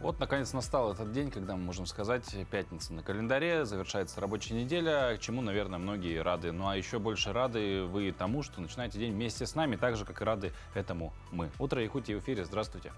Вот, наконец, настал этот день, когда мы можем сказать, пятница на календаре, завершается рабочая неделя, к чему, наверное, многие рады. Ну а еще больше рады вы тому, что начинаете день вместе с нами, так же, как и рады этому мы. Утро Якутии в эфире, здравствуйте.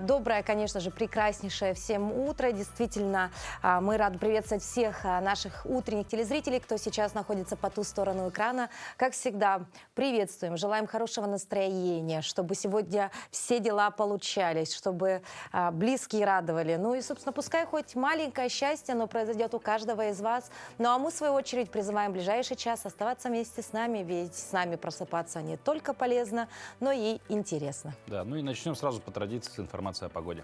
Доброе, конечно же, прекраснейшее всем утро. Действительно, мы рады приветствовать всех наших утренних телезрителей, кто сейчас находится по ту сторону экрана. Как всегда, приветствуем, желаем хорошего настроения, чтобы сегодня все дела получались, чтобы близкие радовали. Ну и, собственно, пускай хоть маленькое счастье, но произойдет у каждого из вас. Ну а мы, в свою очередь, призываем в ближайший час оставаться вместе с нами, ведь с нами просыпаться не только полезно, но и интересно. Да, ну и начнем сразу по традиции с информации о погоде.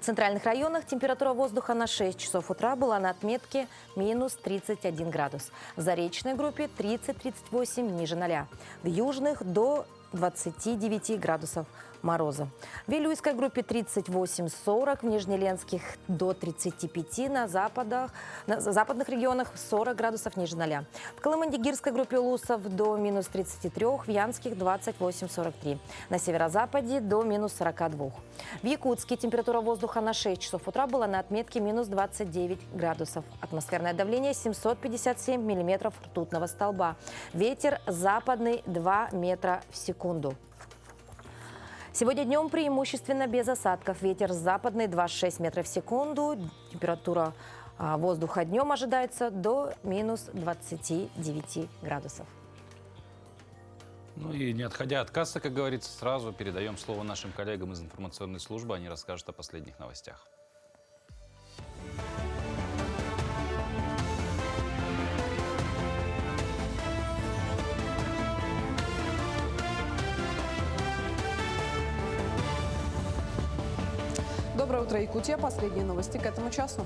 В центральных районах температура воздуха на 6 часов утра была на отметке минус 31 градус. В заречной группе 30-38 ниже 0. В южных до 29 градусов мороза. В Вилюйской группе 38-40, в Нижнеленских до 35, на западных регионах 40 градусов ниже 0. В Колыман-Дигирской группе Улусов до минус 33, в Янских 28-43, на северо-западе до минус 42. В Якутске температура воздуха на 6 часов утра была на отметке минус 29 градусов. Атмосферное давление 757 миллиметров ртутного столба. Ветер западный 2 метра в секунду. Сегодня днем преимущественно без осадков. Ветер западный 2,6 метров в секунду. Температура воздуха днем ожидается до минус 29 градусов. Ну и не отходя от кассы, как говорится, сразу передаем слово нашим коллегам из информационной службы. Они расскажут о последних новостях. Доброе утро, Якутия. Последние новости к этому часу.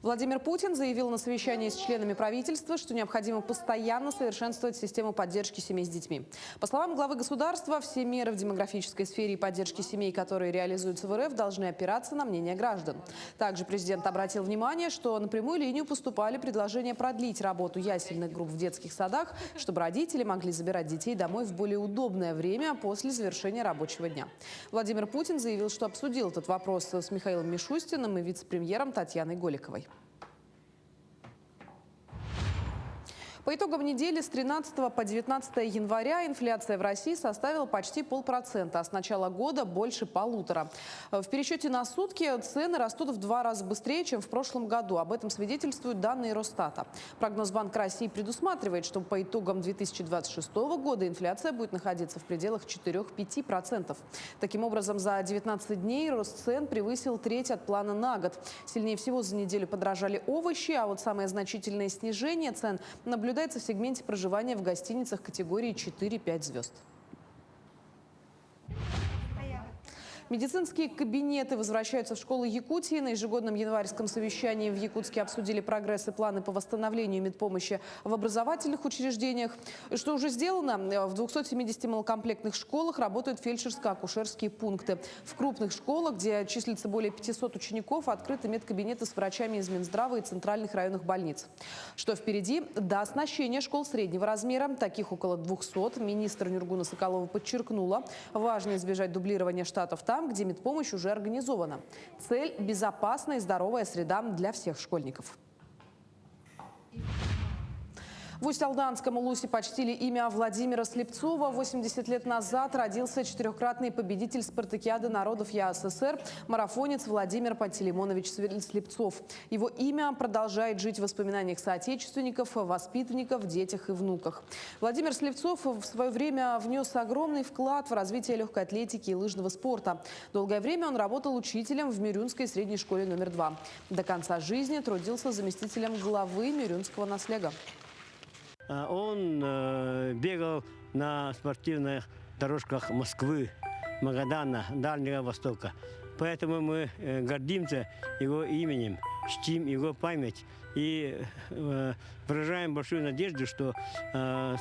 Владимир Путин заявил на совещании с членами правительства, что необходимо постоянно совершенствовать систему поддержки семей с детьми. По словам главы государства, все меры в демографической сфере и поддержки семей, которые реализуются в РФ, должны опираться на мнение граждан. Также президент обратил внимание, что на прямую линию поступали предложения продлить работу ясельных групп в детских садах, чтобы родители могли забирать детей домой в более удобное время после завершения рабочего дня. Владимир Путин заявил, что обсудил этот вопрос с Михаилом Мишустиным и вице-премьером Татьяной Голиковой. По итогам недели с 13 по 19 января инфляция в России составила почти 0,5%, а с начала года больше 1,5%. В пересчете на сутки цены растут в 2 раза быстрее, чем в прошлом году. Об этом свидетельствуют данные Росстата. Прогноз Банка России предусматривает, что по итогам 2026 года инфляция будет находиться в пределах 4-5%. Таким образом, за 19 дней рост цен превысил треть от плана на год. Сильнее всего за неделю подорожали овощи, а вот самое значительное снижение цен наблюдается в сегменте проживания в гостиницах категории 4-5 звезд. Медицинские кабинеты возвращаются в школы Якутии. На ежегодном январском совещании в Якутске обсудили прогресс и планы по восстановлению медпомощи в образовательных учреждениях. Что уже сделано? В 270 малокомплектных школах работают фельдшерско-акушерские пункты. В крупных школах, где числится более 500 учеников, открыты медкабинеты с врачами из Минздрава и центральных районных больниц. Что впереди? До оснащения школ среднего размера, таких около 200, министр Нюргуна Соколова подчеркнула, важно избежать дублирования штатов там, где медпомощь уже организована. Цель – безопасная и здоровая среда для всех школьников. В Усть-Алданском Улусе почтили имя Владимира Слепцова. 80 лет назад родился четырехкратный победитель спартакиады народов ЯССР, марафонец Владимир Пантелеймонович Слепцов. Его имя продолжает жить в воспоминаниях соотечественников, воспитанников, детях и внуках. Владимир Слепцов в свое время внес огромный вклад в развитие легкой атлетики и лыжного спорта. Долгое время он работал учителем в Мирюнской средней школе номер 2. До конца жизни трудился заместителем главы Мирюнского наслега. Он бегал на спортивных дорожках Москвы, Магадана, Дальнего Востока. Поэтому мы гордимся его именем, чтим его память и выражаем большую надежду, что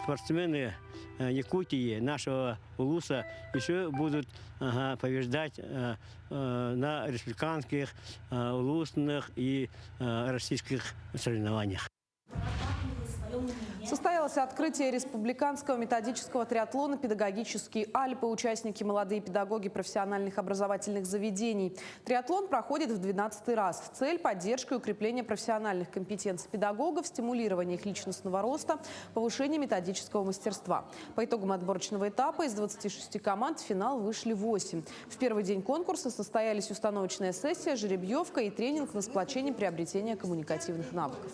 спортсмены Якутии, нашего Улуса, еще будут побеждать на республиканских, улусных и российских соревнованиях. Состоялось открытие республиканского методического триатлона «Педагогические Альпы». Участники – молодые педагоги профессиональных образовательных заведений. Триатлон проходит в 12-й раз. Цель – поддержка и укрепление профессиональных компетенций педагогов, стимулирование их личностного роста, повышение методического мастерства. По итогам отборочного этапа из 26 команд в финал вышли 8. В первый день конкурса состоялись установочная сессия, жеребьевка и тренинг на сплочение приобретения коммуникативных навыков.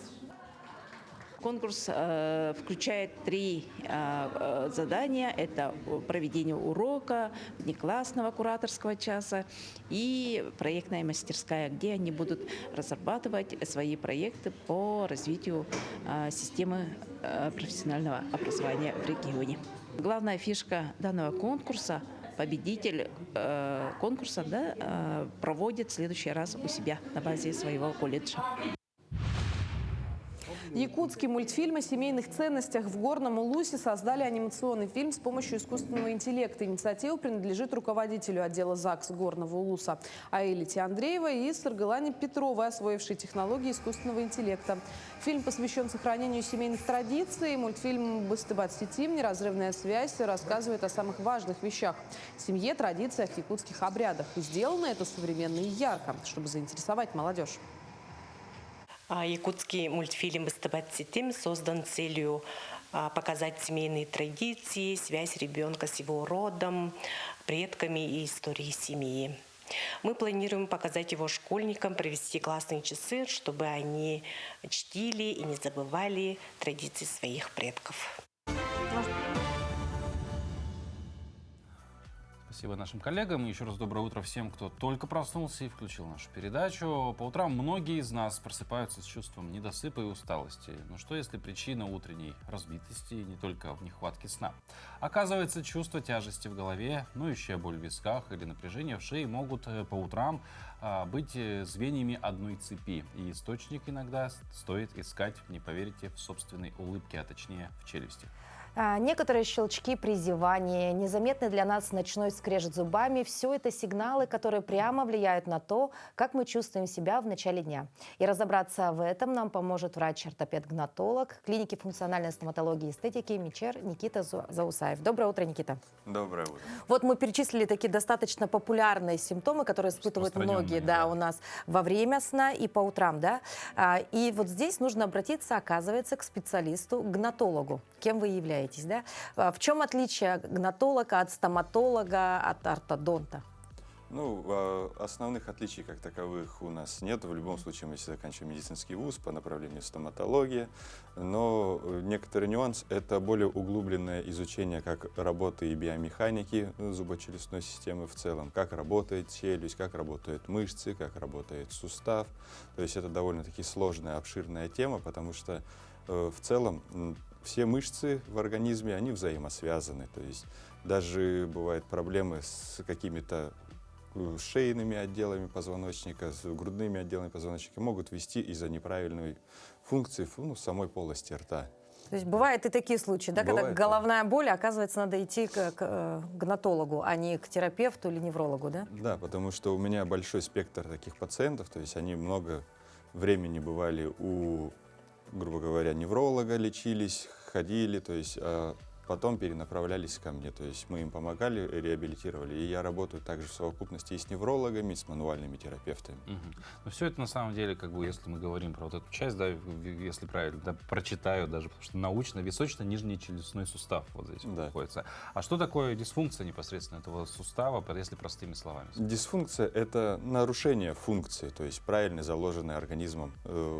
Конкурс включает 3 задания. Это проведение урока, внеклассного кураторского часа и проектная мастерская, где они будут разрабатывать свои проекты по развитию системы профессионального образования в регионе. Главная фишка данного конкурса – победитель конкурса проводит в следующий раз у себя на базе своего колледжа. Якутский мультфильм о семейных ценностях в Горном Улусе создали анимационный фильм с помощью искусственного интеллекта. Инициатива принадлежит руководителю отдела ЗАГС Горного Улуса Аэлите Андреевой и Саргалане Петровой, освоившей технологии искусственного интеллекта. Фильм посвящен сохранению семейных традиций. Мультфильм «Быстыбат Сетим. Неразрывная связь» рассказывает о самых важных вещах – семье, традициях, якутских обрядах. И сделано это современно и ярко, чтобы заинтересовать молодежь. Якутский мультфильм «Быстыбат Сетим» создан с целью показать семейные традиции, связь ребенка с его родом, предками и историей семьи. Мы планируем показать его школьникам, провести классные часы, чтобы они чтили и не забывали традиции своих предков. Спасибо нашим коллегам. И еще раз доброе утро всем, кто только проснулся и включил нашу передачу. По утрам многие из нас просыпаются с чувством недосыпа и усталости. Но что если причина утренней разбитости не только в нехватке сна? Оказывается, чувство тяжести в голове, ноющая боль в висках или напряжение в шее могут по утрам быть звеньями одной цепи. И источник иногда стоит искать, не поверите, в собственной улыбке, а точнее в челюсти. Некоторые щелчки при зевании, незаметный для нас ночной скрежет зубами – все это сигналы, которые прямо влияют на то, как мы чувствуем себя в начале дня. И разобраться в этом нам поможет врач-ортопед-гнатолог клиники функциональной стоматологии и эстетики Мичер Никита Заусаев. Доброе утро, Никита. Доброе утро. Вот мы перечислили такие достаточно популярные симптомы, которые испытывают многие у нас во время сна и по утрам. Да? И вот здесь нужно обратиться, оказывается, к специалисту, гнатологу. Кем вы являетесь? Да? В чем отличие гнатолога от стоматолога, от ортодонта? Ну, основных отличий как таковых у нас нет. В любом случае мы все заканчиваем медицинский вуз по направлению стоматология. Но некоторый нюанс – это более углубленное изучение как работы и биомеханики зубочелюстной системы в целом, как работает челюсть, как работают мышцы, как работает сустав. То есть это довольно-таки сложная, обширная тема, потому что в целом все мышцы в организме, они взаимосвязаны. То есть даже бывают проблемы с какими-то шейными отделами позвоночника, с грудными отделами позвоночника, могут вести из-за неправильной функции самой полости рта. То есть бывают и такие случаи, да, когда головная боль, оказывается, надо идти к гнатологу, а не к терапевту или неврологу, да? Да, потому что у меня большой спектр таких пациентов, то есть они много времени бывали у, грубо говоря, невролога, лечились, ходили, то есть потом перенаправлялись ко мне, то есть мы им помогали, реабилитировали, и я работаю также в совокупности и с неврологами, и с мануальными терапевтами. Но все это на самом деле, как бы, если мы говорим про вот эту часть, да, если правильно, да, прочитаю даже, потому что научно, височно-нижний челюстной сустав вот здесь находится. А что такое дисфункция непосредственно этого сустава, если простыми словами? Дисфункция – это нарушение функции, то есть правильно заложенные организмом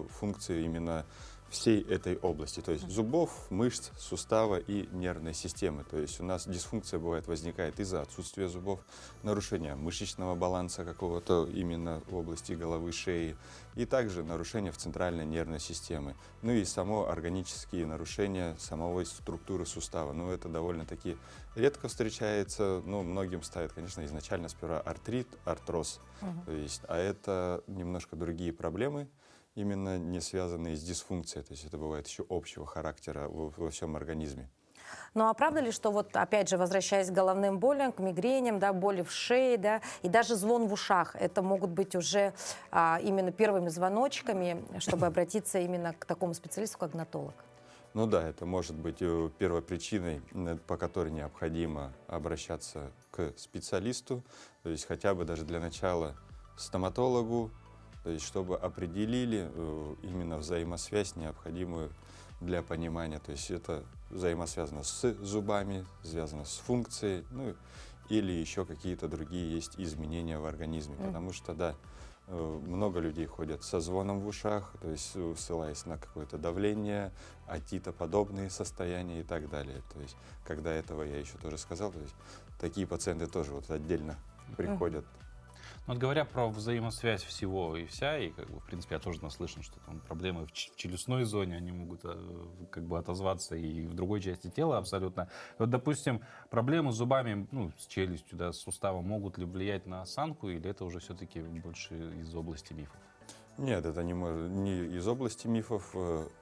функции именно всей этой области, то есть зубов, мышц, сустава и нервной системы. То есть у нас дисфункция возникает из-за отсутствия зубов, нарушения мышечного баланса какого-то именно в области головы, шеи, и также нарушения в центральной нервной системе. Ну и само органические нарушения самой структуры сустава. Ну это довольно-таки редко встречается, но многим ставят, конечно, изначально сперва артрит, артроз, то есть, а это немножко другие проблемы, именно не связанные с дисфункцией, то есть это бывает еще общего характера во всем организме. Ну а правда ли, что вот опять же, возвращаясь к головным болям, к мигреням, да, боли в шее, да, и даже звон в ушах, это могут быть уже именно первыми звоночками, чтобы обратиться именно к такому специалисту, как гнатолог? Ну да, это может быть первопричиной, по которой необходимо обращаться к специалисту, то есть хотя бы даже для начала стоматологу, то есть чтобы определили именно взаимосвязь, необходимую для понимания. То есть это взаимосвязано с зубами, связано с функцией, ну или еще какие-то другие есть изменения в организме. Потому что, да, много людей ходят со звоном в ушах, то есть ссылаясь на какое-то давление, отитоподобные состояния и так далее. То есть, когда этого я еще тоже сказал, то есть такие пациенты тоже вот отдельно приходят. Ну, вот говоря про взаимосвязь всего и вся, и как бы, в принципе, я тоже наслышан, что там проблемы в челюстной зоне, они могут как бы отозваться и в другой части тела абсолютно. Вот, допустим, проблемы с зубами, ну, с челюстью, да, с суставом могут ли влиять на осанку, или это уже все-таки больше из области мифов? Нет, это не из области мифов.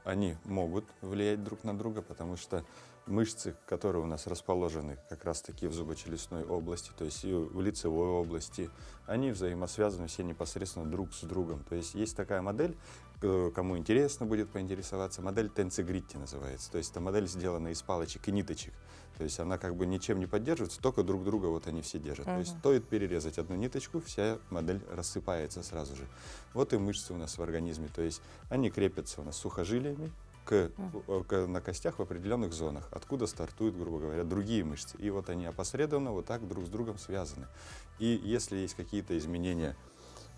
Они могут влиять друг на друга, потому что мышцы, которые у нас расположены как раз-таки в зубочелюстной области, то есть и в лицевой области, они взаимосвязаны все непосредственно друг с другом. То есть есть такая модель, кому интересно будет поинтересоваться, модель Тенцигритти называется. То есть это модель сделана из палочек и ниточек. То есть она как бы ничем не поддерживается, только друг друга вот они все держат. То есть стоит перерезать одну ниточку, вся модель рассыпается сразу же. Вот и мышцы у нас в организме. То есть они крепятся у нас сухожилиями на костях в определенных зонах, откуда стартуют, грубо говоря, другие мышцы. И вот они опосредованно вот так друг с другом связаны. И если есть какие-то изменения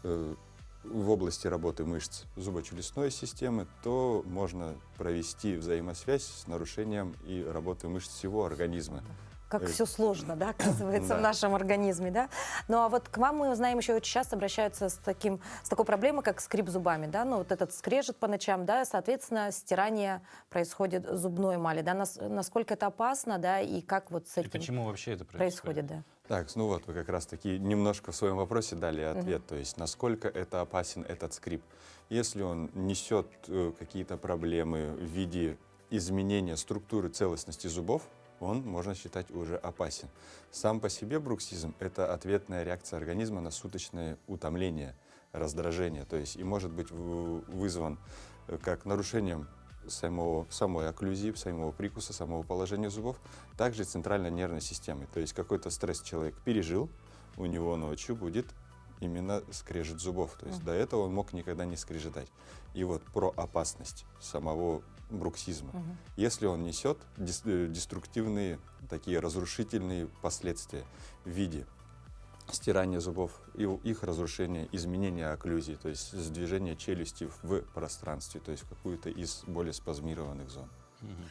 в области работы мышц зубочелюстной системы, то можно провести взаимосвязь с нарушением и работы мышц всего организма. Как все сложно, да, оказывается, Да. в нашем организме, да? Ну, а вот к вам, мы знаем, еще очень часто обращаются с такой проблемой, как скрип зубами, да? Ну, вот этот скрежет по ночам, да, соответственно, стирание происходит зубной эмали, да? Насколько это опасно, да, и как вот с И этим почему вообще это происходит, да? Так, ну вот вы как раз-таки немножко в своем вопросе дали ответ, то есть насколько это опасен этот скрип. Если он несет какие-то проблемы в виде изменения структуры целостности зубов, он, можно считать, уже опасен. Сам по себе бруксизм – это ответная реакция организма на суточное утомление, раздражение, то есть и может быть вызван как нарушением самой окклюзии, самого прикуса, самого положения зубов, также центральной нервной системы. То есть какой-то стресс человек пережил, у него ночью будет именно скрежет зубов. То есть до этого он мог никогда не скрежетать. И вот про опасность самого бруксизма. Если он несет деструктивные, такие разрушительные последствия в виде стирания зубов, и их разрушения, изменения окклюзии, то есть сдвижение челюсти в пространстве, то есть в какую-то из более спазмированных зон.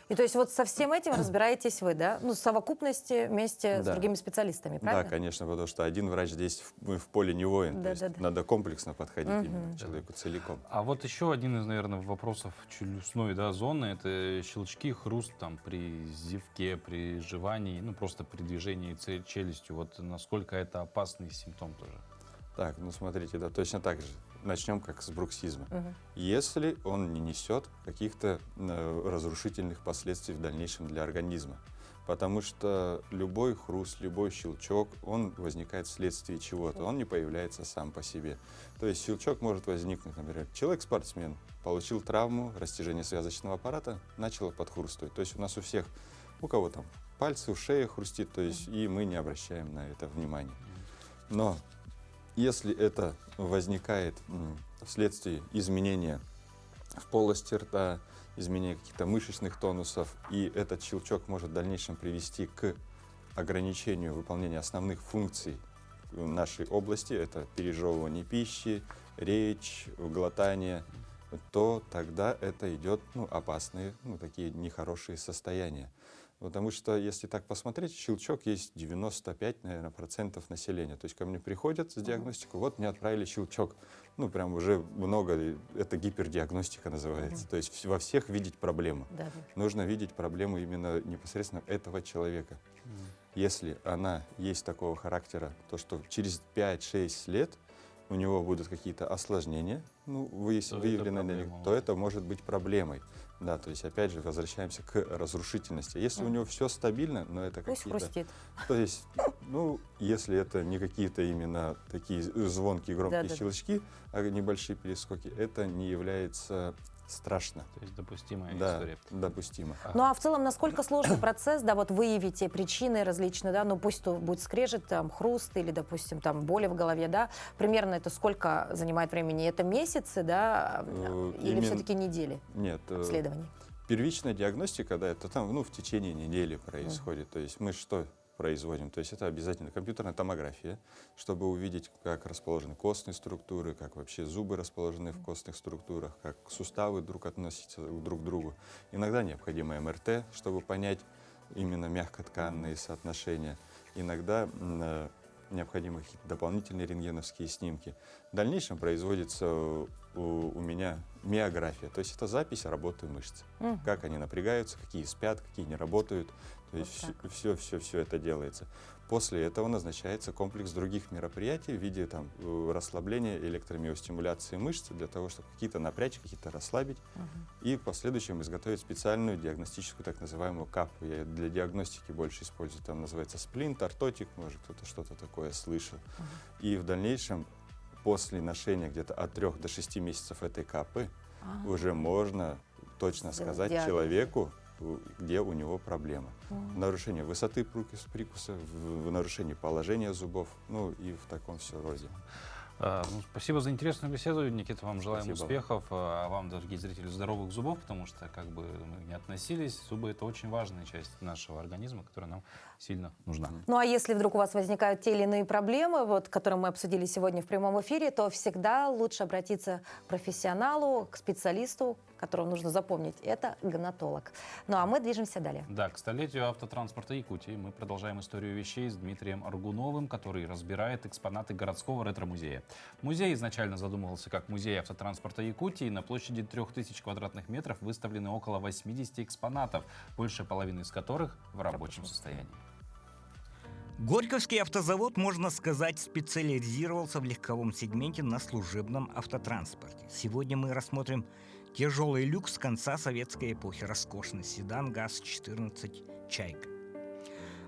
И то есть вот со всем этим разбираетесь вы, да? Ну, в совокупности вместе с Да. другими специалистами, Да, правильно? конечно, потому что один врач здесь в поле не воин, то Да, есть да, да. надо комплексно подходить именно к человеку целиком. А вот еще один из, наверное, вопросов челюстной, да, зоны — это щелчки, хруст там при зевке, при жевании, ну просто при движении челюстью. Вот насколько это опасный симптом тоже? Так, ну смотрите, да, точно так же. Начнем как с бруксизма. Если он не несет каких-то разрушительных последствий в дальнейшем для организма. Потому что любой хруст, любой щелчок, он возникает вследствие чего-то, он не появляется сам по себе. То есть щелчок может возникнуть, например, человек-спортсмен, получил травму, растяжение связочного аппарата, начало подхрустывать. То есть у нас у всех, у кого там пальцы, шея хрустит, то есть и мы не обращаем на это внимания. Но если это возникает вследствие изменения в полости рта, изменения каких-то мышечных тонусов, и этот щелчок может в дальнейшем привести к ограничению выполнения основных функций в нашей области, это пережевывание пищи, речь, глотание, то тогда это идет опасные, такие нехорошие состояния. Потому что, если так посмотреть, щелчок есть 95, наверное, процентов населения. То есть ко мне приходят с диагностикой, вот мне отправили щелчок. Прям уже много, это гипердиагностика называется. То есть во всех видеть проблему. Да. Нужно видеть проблему именно непосредственно этого человека. Если она есть такого характера, то что через 5-6 лет у него будут какие-то осложнения, выявлены на них, то это может быть проблемой. Да, то есть опять же возвращаемся к разрушительности. Если у него все стабильно, но это Пусть какие-то... хрустит. То есть, если это не какие-то именно такие звонкие, громкие Да-да-да. щелчки, а небольшие перескоки, это не является страшно. То есть допустимая Да, история. допустимо. Ну а в целом, насколько сложный процесс, да, вот выявить те причины различные, да, ну пусть то будет скрежет, там, хруст или, допустим, там, боли в голове, да, примерно это сколько занимает времени? Это месяцы, да, или Именно- все-таки недели Нет, обследований? первичная диагностика, да, это там, в течение недели происходит. То есть мы что производим? То есть это обязательно компьютерная томография, чтобы увидеть, как расположены костные структуры, как вообще зубы расположены в костных структурах, как суставы друг относятся друг к другу. Иногда необходимо МРТ, чтобы понять именно мягкотканные соотношения. Иногда необходимы какие-то дополнительные рентгеновские снимки. В дальнейшем производится у меня миография, то есть это запись работы мышц, как они напрягаются, какие спят, какие не работают, то есть все это делается. После этого назначается комплекс других мероприятий в виде там, расслабления, электромиостимуляции мышц для того, чтобы какие-то напрячь, какие-то расслабить, и в последующем изготовить специальную диагностическую так называемую капу. Я для диагностики больше использую, там называется сплинт, ортотик, может кто-то что-то такое слышал. И в дальнейшем, после ношения где-то от 3 до 6 месяцев этой капы, уже можно точно сказать диагноз человеку, где у него проблема. В нарушении высоты прикуса, в нарушении положения зубов, ну и в таком все роде. Спасибо за интересную беседу, Никита, вам желаем Спасибо. успехов, а вам, дорогие зрители, здоровых зубов, потому что, как бы мы ни относились, зубы — это очень важная часть нашего организма, которая нам сильно нужна. Ну а если вдруг у вас возникают те или иные проблемы, вот, которые мы обсудили сегодня в прямом эфире, то всегда лучше обратиться к профессионалу, к специалисту, которого нужно запомнить. Это гонатолог. Ну а мы движемся далее. Да, к столетию автотранспорта Якутии мы продолжаем историю вещей с Дмитрием Аргуновым, который разбирает экспонаты городского ретро-музея. Музей изначально задумывался как музей автотранспорта Якутии. На площади 3000 квадратных метров выставлены около 80 экспонатов, большая половина из которых в рабочем состоянии. Горьковский автозавод, можно сказать, специализировался в легковом сегменте на служебном автотранспорте. Сегодня мы рассмотрим тяжелый люкс конца советской эпохи, роскошный седан ГАЗ-14 «Чайка».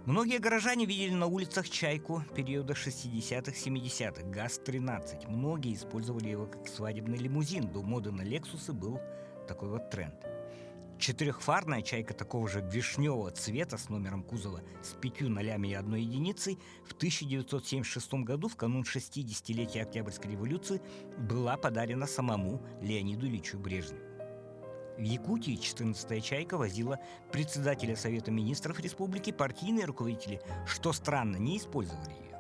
Многие горожане видели на улицах «Чайку» периода 60-х, 70-х, ГАЗ-13. Многие использовали его как свадебный лимузин. До моды на «Лексусы» был такой вот тренд. Четырехфарная «Чайка» такого же вишневого цвета с номером кузова с 5 нолями и 1 единицей в 1976 году, в канун 60-летия Октябрьской революции, была подарена самому Леониду Ильичу Брежневу. В Якутии 14-я «Чайка» возила председателя Совета министров республики, партийные руководители, что странно, не использовали ее.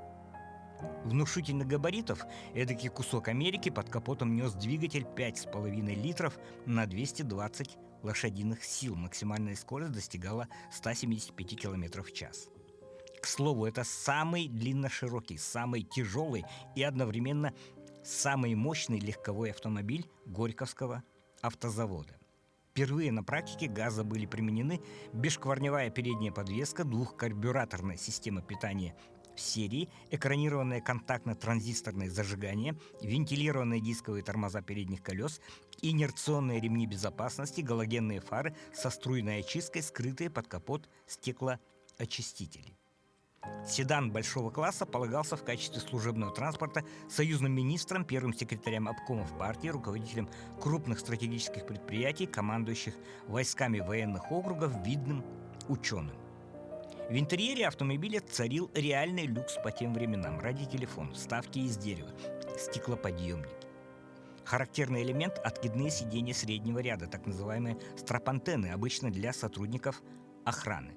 Внушительных габаритов эдакий кусок Америки под капотом нес двигатель 5,5 литров на 220 лошадиных сил. Максимальная скорость достигала 175 км в час. К слову, это самый длинноширокий, самый тяжелый и одновременно самый мощный легковой автомобиль Горьковского автозавода. Впервые на практике ГАЗа были применены бесшкварневая передняя подвеска, двухкарбюраторная система питания в серии, экранированное контактно-транзисторное зажигание, вентилированные дисковые тормоза передних колес, инерционные ремни безопасности, галогенные фары со струйной очисткой, скрытые под капот стеклоочистители. Седан большого класса полагался в качестве служебного транспорта союзным министрам, первым секретарям обкомов партии, руководителям крупных стратегических предприятий, командующих войсками военных округов, видным ученым. В интерьере автомобиля царил реальный люкс по тем временам. Радиотелефон, вставки из дерева, стеклоподъемники. Характерный элемент – откидные сиденья среднего ряда, так называемые стропантены, обычно для сотрудников охраны.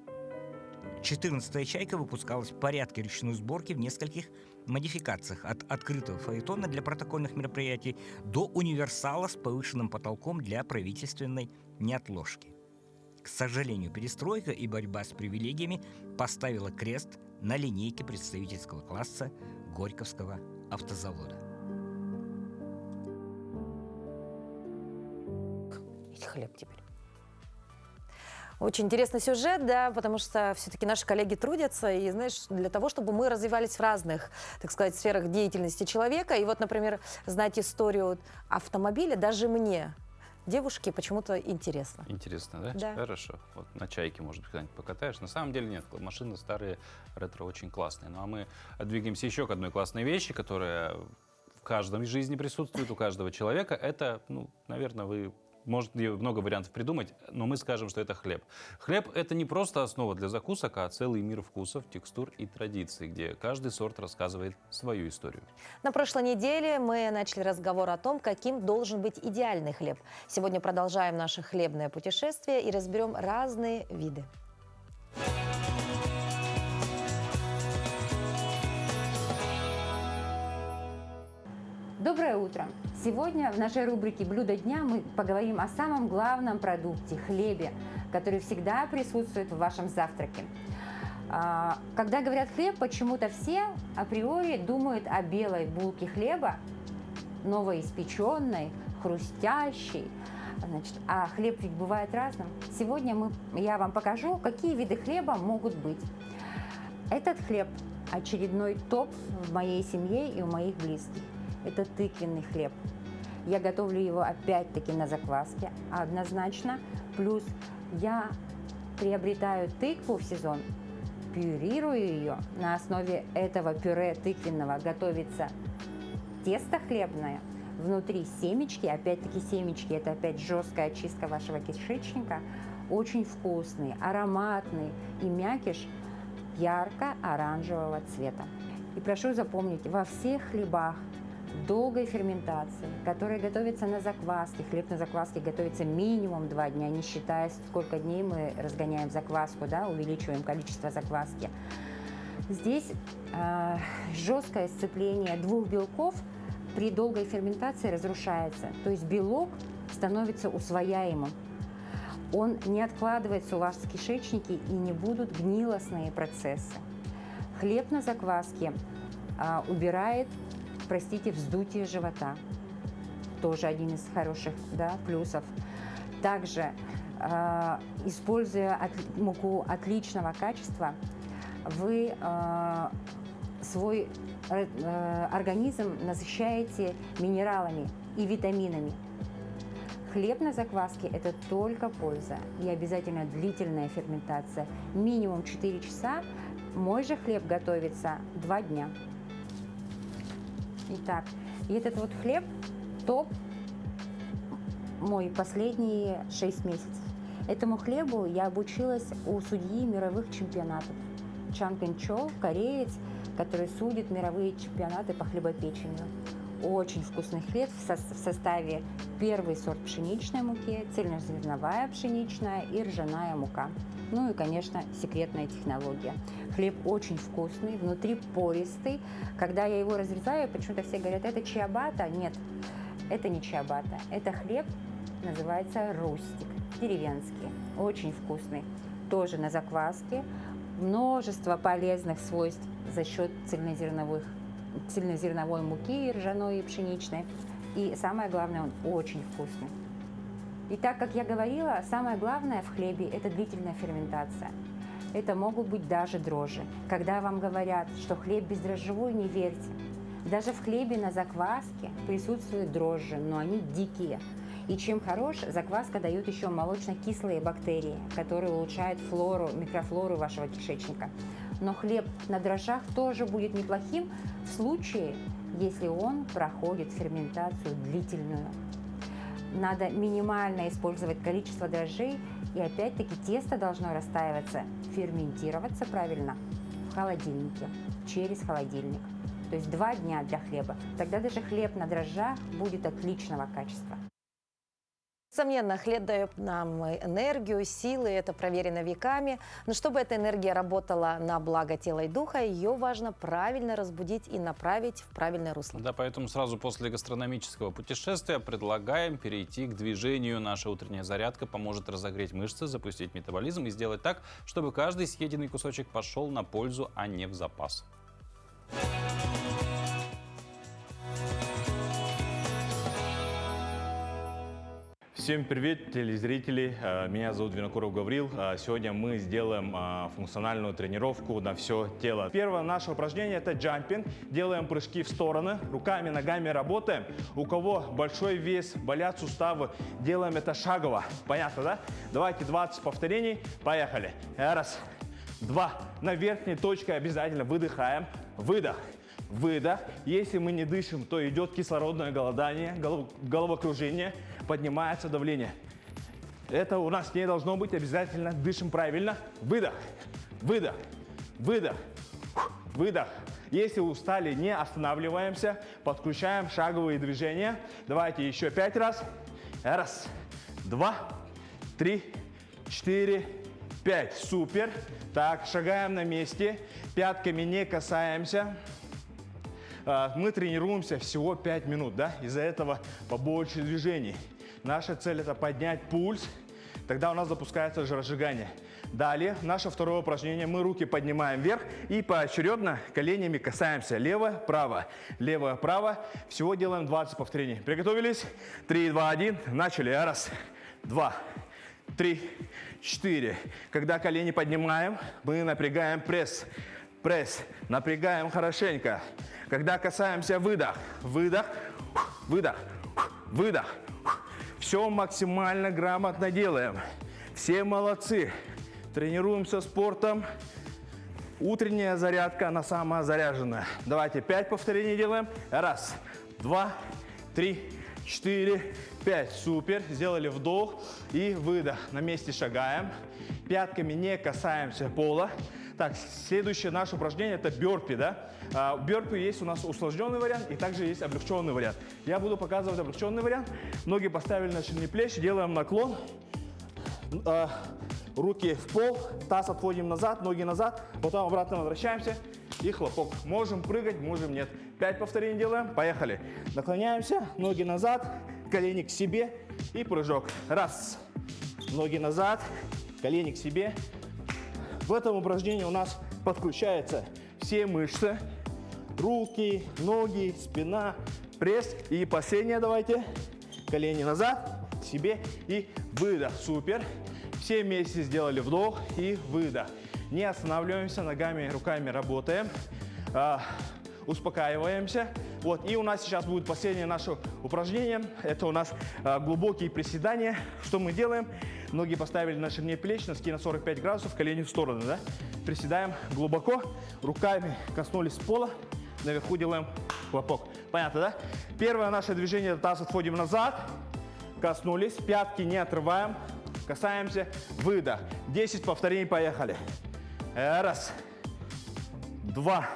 14-я «Чайка» выпускалась в порядке ручной сборки в нескольких модификациях. От открытого фаэтона для протокольных мероприятий до универсала с повышенным потолком для правительственной неотложки. К сожалению, перестройка и борьба с привилегиями поставила крест на линейке представительского класса Горьковского автозавода. Хлеб теперь. Очень интересный сюжет, да, потому что все-таки наши коллеги трудятся, и, знаешь, для того, чтобы мы развивались в разных, так сказать, сферах деятельности человека. И вот, например, знать историю автомобиля даже мне, девушке, почему-то интересно. Интересно, да? Да. Хорошо. Вот на «Чайке», может быть, когда-нибудь покатаешь. На самом деле нет, машины старые, ретро очень классные. Ну а мы двигаемся еще к одной классной вещи, которая в каждом из жизни присутствует, у каждого человека. Это, ну, наверное, вы может много вариантов придумать, но мы скажем, что это хлеб. Хлеб — это не просто основа для закусок, а целый мир вкусов, текстур и традиций, где каждый сорт рассказывает свою историю. На прошлой неделе мы начали разговор о том, каким должен быть идеальный хлеб. Сегодня продолжаем наше хлебное путешествие и разберем разные виды. Доброе утро! Сегодня в нашей рубрике «Блюдо дня» мы поговорим о самом главном продукте – хлебе, который всегда присутствует в вашем завтраке. Когда говорят «хлеб», почему-то все априори думают о белой булке хлеба, новоиспеченной, хрустящей. А хлеб ведь бывает разным. Сегодня я вам покажу, какие виды хлеба могут быть. Этот хлеб – очередной топ в моей семье и у моих близких. Это тыквенный хлеб. Я готовлю его опять-таки на закваске, однозначно. Плюс я приобретаю тыкву в сезон, пюрирую ее. На основе этого пюре тыквенного готовится тесто хлебное. Внутри семечки, опять-таки семечки, это опять жесткая очистка вашего кишечника. Очень вкусный, ароматный и мякиш ярко-оранжевого цвета. И прошу запомнить, во всех хлебах долгой ферментации, которые готовятся на закваске. Хлеб на закваске готовится минимум 2 дня, не считая, сколько дней мы разгоняем закваску, да, увеличиваем количество закваски. Здесь жесткое сцепление двух белков при долгой ферментации разрушается. То есть белок становится усвояемым. Он не откладывается у вас в кишечнике и не будут гнилостные процессы. Хлеб на закваске убирает, вздутие живота. Тоже один из хороших, да, плюсов. Также, используя муку отличного качества, вы свой организм насыщаете минералами и витаминами. Хлеб на закваске – это только польза и обязательно длительная ферментация. Минимум 4 часа. Мой же хлеб готовится 2 дня. Итак, и этот вот хлеб топ мой последние 6 месяцев. Этому хлебу я обучилась у судьи мировых чемпионатов. Чан Пин Чо, кореец, который судит мировые чемпионаты по хлебопечению. Очень вкусный хлеб в составе первый сорт пшеничной муки, цельнозерновая пшеничная и ржаная мука. Ну и, конечно, секретная технология. Хлеб очень вкусный, внутри пористый. Когда я его разрезаю, почему-то все говорят, это чиабатта. Нет, это не чиабатта. Это хлеб, называется рустик, деревенский. Очень вкусный. Тоже на закваске. Множество полезных свойств за счет цельнозерновой муки, ржаной и пшеничной. И самое главное, он очень вкусный. И так, как я говорила, самое главное в хлебе – это длительная ферментация. Это могут быть даже дрожжи. Когда вам говорят, что хлеб бездрожжевой, не верьте. Даже в хлебе на закваске присутствуют дрожжи, но они дикие. И чем хорош, закваска дает еще молочно-кислые бактерии, которые улучшают микрофлору вашего кишечника. Но хлеб на дрожжах тоже будет неплохим в случае, если он проходит ферментацию длительную. Надо минимально использовать количество дрожжей, и опять-таки тесто должно растаиваться, ферментироваться правильно в холодильнике, через холодильник. То есть 2 дня для хлеба. Тогда даже хлеб на дрожжах будет отличного качества. Несомненно, хлеб дает нам энергию, силы, это проверено веками. Но чтобы эта энергия работала на благо тела и духа, ее важно правильно разбудить и направить в правильное русло. Да, поэтому сразу после гастрономического путешествия предлагаем перейти к движению. Наша утренняя зарядка поможет разогреть мышцы, запустить метаболизм и сделать так, чтобы каждый съеденный кусочек пошел на пользу, а не в запас. Всем привет, телезрители! Меня зовут Винокуров Гаврил. Сегодня мы сделаем функциональную тренировку на все тело. Первое наше упражнение – это джампинг. Делаем прыжки в стороны, руками, ногами работаем. У кого большой вес, болят суставы, делаем это шагово. Понятно, да? Давайте 20 повторений. Поехали. 1, 2. На верхней точке обязательно выдыхаем. Выдох. Выдох. Если мы не дышим, то идет кислородное голодание, головокружение. поднимается давление. Это у нас не должно быть обязательно. Дышим правильно. Выдох, выдох, выдох, выдох. Если устали, не останавливаемся, подключаем шаговые движения. Давайте еще 5 раз. Раз, два, 3, 4, 5. Супер. Так, шагаем на месте. Пятками не касаемся. Мы тренируемся всего 5 минут, да? Из-за этого побольше движений. Наша цель – это поднять пульс. Тогда у нас запускается жиросжигание. Далее, наше второе упражнение. Мы руки поднимаем вверх и поочередно коленями касаемся. Лево, право, лево, право. Всего делаем 20 повторений. Приготовились? 3, 2, 1. Начали. Раз, два, 3, 4. Когда колени поднимаем, мы напрягаем пресс. Пресс. Напрягаем хорошенько. Когда касаемся, выдох. Выдох, выдох, выдох. Все максимально грамотно делаем. Все молодцы. Тренируемся спортом. Утренняя зарядка, она самая заряженная. Давайте 5 повторений делаем. Раз, два, 3, 4, 5. Супер. Сделали вдох и выдох. На месте шагаем. Пятками не касаемся пола. Так, следующее наше упражнение – это бёрпи, да? Бёрпи есть у нас усложненный вариант и также есть облегченный вариант. Я буду показывать облегченный вариант. Ноги поставили на ширине плеч, делаем наклон. Руки в пол, таз отводим назад, ноги назад, потом обратно возвращаемся и хлопок. Можем прыгать, можем нет. 5 повторений делаем, поехали. Наклоняемся, ноги назад, колени к себе и прыжок. Раз, ноги назад, колени к себе. В этом упражнении у нас подключаются все мышцы, руки, ноги, спина, пресс. И последнее давайте, колени назад, к себе и выдох. Супер. Все вместе сделали вдох и выдох. Не останавливаемся, ногами, руками работаем. Успокаиваемся. Вот. И у нас сейчас будет последнее наше упражнение. Это у нас глубокие приседания. Что мы делаем? Ноги поставили на ширине плеч, носки на 45 градусов, колени в сторону. Да? Приседаем глубоко, руками коснулись пола, наверху делаем хлопок. Понятно, да? Первое наше движение, таз отводим назад, коснулись, пятки не отрываем, касаемся, выдох. 10 повторений, поехали. Раз, два.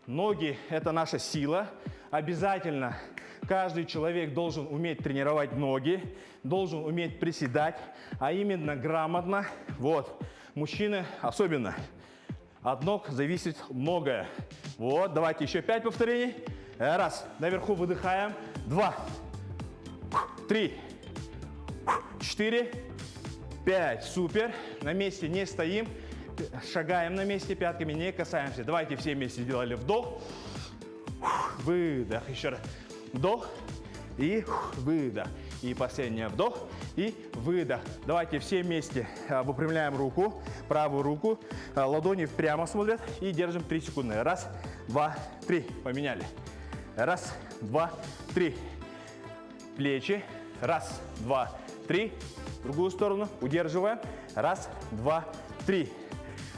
Ноги – это наша сила. Обязательно каждый человек должен уметь тренировать ноги, должен уметь приседать, а именно грамотно. Вот, мужчины особенно. От ног зависит многое. Вот, давайте еще 5 повторений. Раз, наверху выдыхаем. 2, 3, 4, 5. Супер. На месте не стоим. Шагаем на месте, пятками не касаемся. Давайте все вместе сделали вдох, выдох. Еще раз. Вдох и выдох. И последний вдох и выдох. Давайте все вместе выпрямляем руку, правую руку. Ладони прямо смотрят и держим 3 секунды. Раз, два, 3. Поменяли. Раз, два, 3. Плечи. Раз, два, 3. В другую сторону. Удерживаем. Раз, два, 3.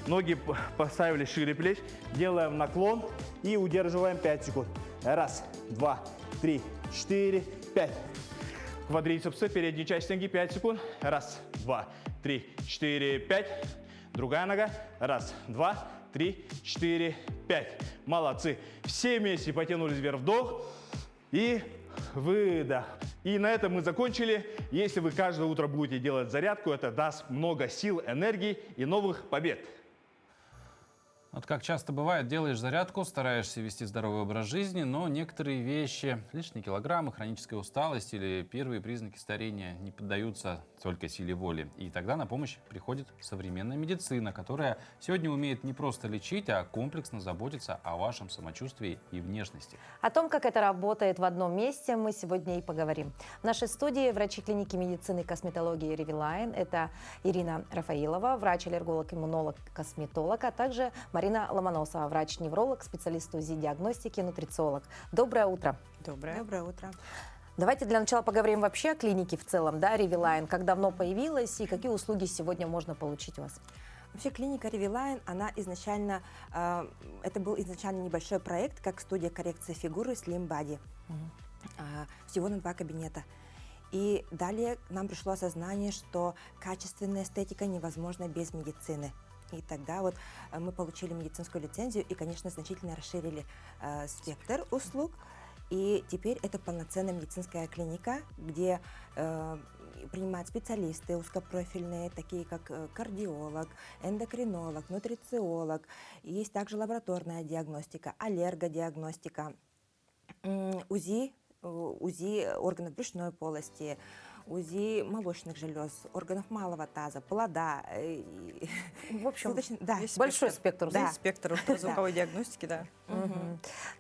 Ноги поставили шире плеч. Делаем наклон и удерживаем 5 секунд. Раз, два, 3, 4, 5. Квадрицепсы, передняя часть ноги, 5 секунд. Раз, два, 3, 4, 5. Другая нога. Раз, два, 3, 4, 5. Молодцы. Все вместе потянулись вверх, вдох и выдох. И на этом мы закончили. Если вы каждое утро будете делать зарядку, это даст много сил, энергии и новых побед. Вот как часто бывает, делаешь зарядку, стараешься вести здоровый образ жизни, но некоторые вещи, лишние килограммы, хроническая усталость или первые признаки старения не поддаются только силе воли. И тогда на помощь приходит современная медицина, которая сегодня умеет не просто лечить, а комплексно заботиться о вашем самочувствии и внешности. О том, как это работает в одном месте, мы сегодня и поговорим. В нашей студии врачи клиники медицины и косметологии Reviline. Это Ирина Рафаилова, врач-аллерголог, иммунолог, косметолог, а также Марина Ломоносова, врач-невролог, специалист УЗИ-диагностики, нутрициолог. Доброе утро. Доброе утро. Давайте для начала поговорим вообще о клинике в целом, да, Reviline. Как давно появилась и какие услуги сегодня можно получить у вас? Вообще клиника Reviline, она изначально, это был изначально небольшой проект, как студия коррекции фигуры Slim Body. Всего на 2 кабинета. И далее нам пришло осознание, что качественная эстетика невозможна без медицины. И тогда вот мы получили медицинскую лицензию и, конечно, значительно расширили спектр услуг. И теперь это полноценная медицинская клиника, где принимают специалисты узкопрофильные, такие как кардиолог, эндокринолог, нутрициолог. Есть также лабораторная диагностика, аллергодиагностика, УЗИ органов брюшной полости, УЗИ молочных желез, органов малого таза, плода. В общем, да, большой спектр. Да. Спектр ультразвуковой диагностики, да.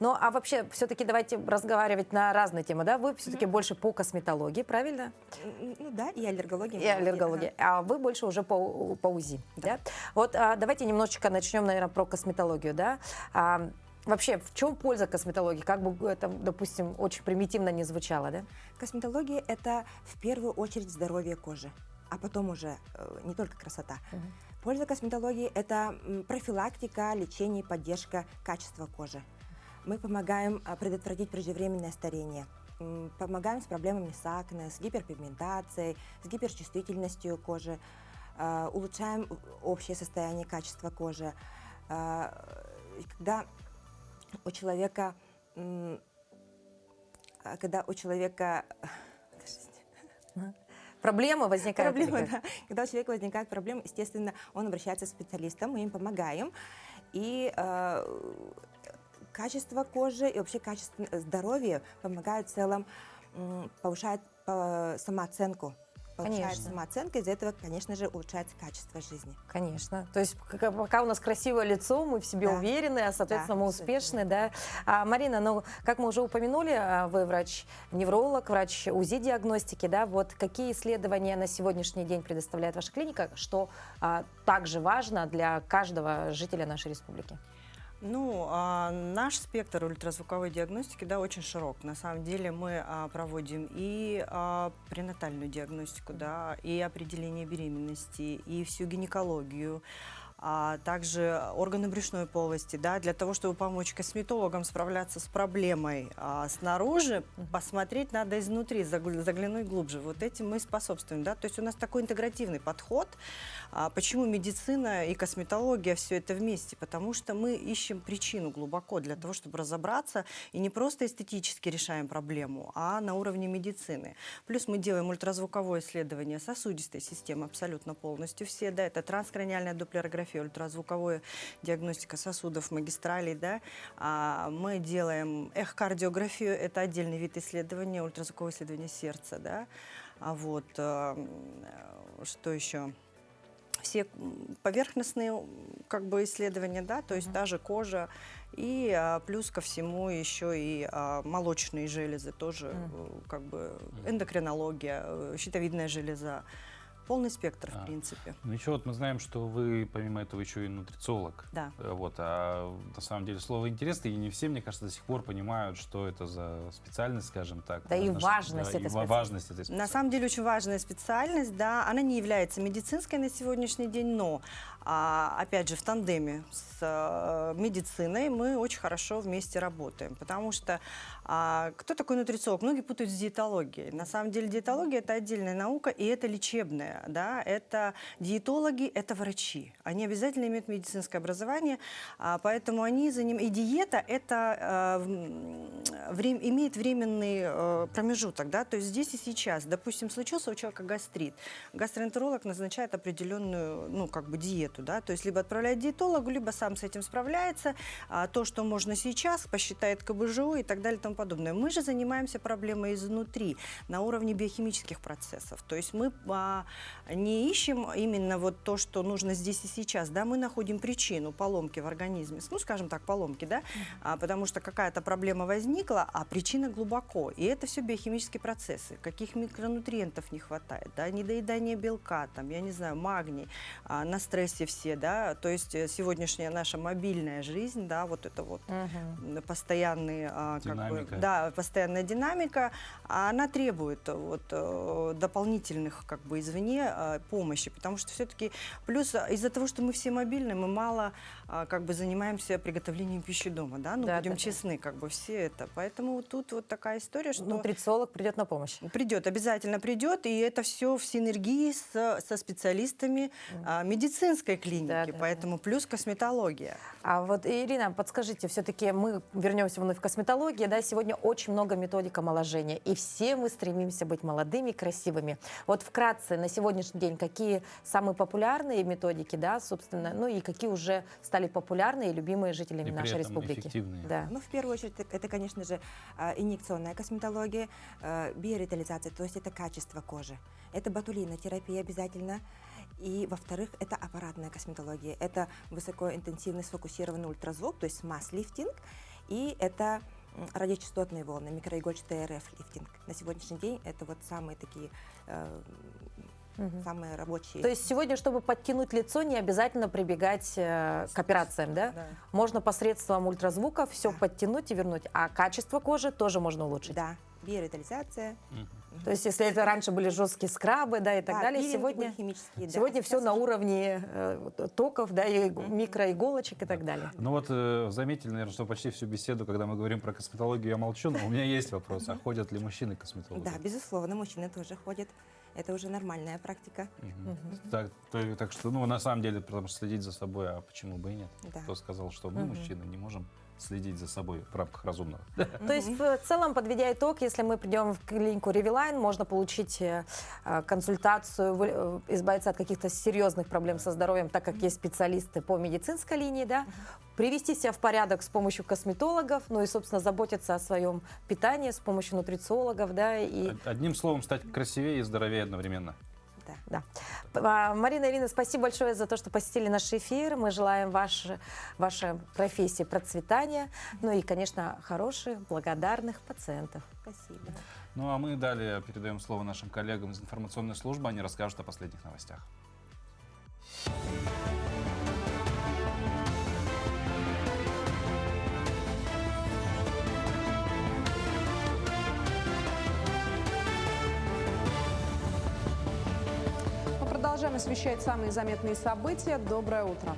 Ну, а вообще, все-таки давайте разговаривать на разные темы, да? Вы все-таки больше по косметологии, правильно? Ну да, и аллергология. И аллергология. А вы больше уже по УЗИ, да? Вот давайте немножечко начнем, наверное, про косметологию, да? Вообще, в чем польза косметологии? Как бы это, допустим, очень примитивно не звучало, да? Косметология – это в первую очередь здоровье кожи, а потом уже не только красота. Польза косметологии – это профилактика, лечение, поддержка качества кожи. Мы помогаем предотвратить преждевременное старение, помогаем с проблемами с акне, с гиперпигментацией, с гиперчувствительностью кожи, улучшаем общее состояние качества кожи. Когда у человека проблемы возникают. Да. Когда у человека возникают проблемы, естественно, он обращается к специалистам, мы им помогаем. И качество кожи и вообще качество здоровья помогают в целом, повышает самооценку. Повышается самооценка, из-за этого, конечно же, улучшается качество жизни. Конечно. То есть пока у нас красивое лицо, мы в себе уверены, а, соответственно, мы успешны. Да. Марина, ну, как мы уже упомянули, вы врач-невролог, врач УЗИ диагностики. Да, вот какие исследования на сегодняшний день предоставляет ваша клиника, что также важно для каждого жителя нашей республики? Ну, наш спектр ультразвуковой диагностики, да, очень широк. На самом деле мы проводим и пренатальную диагностику, да, и определение беременности, и всю гинекологию, а также органы брюшной полости, да, для того, чтобы помочь косметологам справляться с проблемой снаружи, посмотреть надо изнутри, заглянуть глубже. Вот этим мы способствуем, да, то есть у нас такой интегративный подход. Почему медицина и косметология все это вместе? Потому что мы ищем причину глубоко для того, чтобы разобраться и не просто эстетически решаем проблему, а на уровне медицины. Плюс мы делаем ультразвуковое исследование сосудистой системы абсолютно полностью все, да, это транскраниальная доплерография, ультразвуковая диагностика сосудов, магистралей, да. Мы делаем эхокардиографию, это отдельный вид исследования, ультразвуковое исследование сердца, да. Вот, что еще? Все поверхностные как бы исследования, да, то есть та же кожа, и плюс ко всему еще и молочные железы, тоже как бы эндокринология, щитовидная железа. Полный спектр, в принципе. Ну еще вот мы знаем, что вы, помимо этого, еще и нутрициолог. Да. Вот, а на самом деле слово интересно, и не все, мне кажется, до сих пор понимают, что это за специальность, скажем так. Да, и важность этой специальности. Важность этой специальности. На самом деле очень важная специальность, да, она не является медицинской на сегодняшний день, но, опять же, в тандеме с медициной мы очень хорошо вместе работаем, потому что кто такой нутрициолог? Многие путают с диетологией. На самом деле диетология – это отдельная наука, и это лечебная. Да, это диетологи, это врачи. Они обязательно имеют медицинское образование, поэтому они занимаются. И диета это имеет временный промежуток, да, то есть здесь и сейчас. Допустим, случился у человека гастрит. Гастроэнтеролог назначает определенную, ну, как бы диету, да, то есть либо отправляет диетологу, либо сам с этим справляется. То, что можно сейчас, посчитает КБЖУ и так далее и тому подобное. Мы же занимаемся проблемой изнутри, на уровне биохимических процессов. То есть мы не ищем именно вот то, что нужно здесь и сейчас, да, мы находим причину поломки в организме, ну, скажем так, поломки, да, потому что какая-то проблема возникла, а причина глубоко, и это все биохимические процессы, каких микронутриентов не хватает, да, недоедание белка, там, я не знаю, магний, на стрессе все, да, то есть сегодняшняя наша мобильная жизнь, да, вот это вот постоянный, как бы, да, постоянная динамика, она требует вот дополнительных, как бы, извне помощи, потому что все-таки плюс из-за того, что мы все мобильны, мы мало как бы занимаемся приготовлением пищи дома, да, ну, будем честны, как бы все это, поэтому Поэтому вот тут вот такая история, что... Нутрициолог придет на помощь. Придет, обязательно придет, и это все в синергии со специалистами медицинской клиники, поэтому плюс косметология. А вот, Ирина, подскажите, все-таки мы вернемся вновь к косметологии, да, сегодня очень много методик омоложения, и все мы стремимся быть молодыми, красивыми. Вот вкратце на сегодняшний день какие самые популярные методики, да, собственно, ну и какие уже стали популярны и любимые жителями И при нашей этом республики? эффективные. Да. Ну, в первую очередь, это, конечно же, инъекционная косметология, биоревитализация, то есть это качество кожи. Это ботулинотерапия обязательно. И, во-вторых, это аппаратная косметология. Это высокоинтенсивный сфокусированный ультразвук, то есть масс-лифтинг. И это радиочастотные волны, микроигольчатый РФ-лифтинг. На сегодняшний день это вот самые такие... самые рабочие. То есть сегодня, чтобы подтянуть лицо, не обязательно прибегать к операциям, да? Да. Можно посредством ультразвука все подтянуть и вернуть, а качество кожи тоже можно улучшить. Да, биоревитализация. То есть если это раньше были жесткие скрабы, да, и так Да, далее, пилинги сегодня, были химические, да. сегодня все Сейчас на уже- уровне токов, да, и микроиголочек и так далее. Ну вот заметили, наверное, что почти всю беседу, когда мы говорим про косметологию, я молчу, но у меня есть вопрос, а ходят ли мужчины к косметологу? Да, безусловно, мужчины тоже ходят. Это уже нормальная практика. Так что, ну, на самом деле, потому что следить за собой, а почему бы и нет? Да. Кто сказал, что мы, мужчины, не можем следить за собой в рамках разумного? То есть в целом, подведя итог, если мы придем в клинику Ревилайн, можно получить консультацию, избавиться от каких-то серьезных проблем со здоровьем, так как есть специалисты по медицинской линии, да, привести себя в порядок с помощью косметологов, ну и, собственно, заботиться о своем питании с помощью нутрициологов, да, и... Одним словом, стать красивее и здоровее одновременно. Да. Марина, Ирина, спасибо большое за то, что посетили наш эфир. Мы желаем вашей профессии процветания, ну и, конечно, хороших, благодарных пациентов. Спасибо. Ну а мы далее передаем слово нашим коллегам из информационной службы, они расскажут о последних новостях. Мы продолжаем освещать самые заметные события. Доброе утро.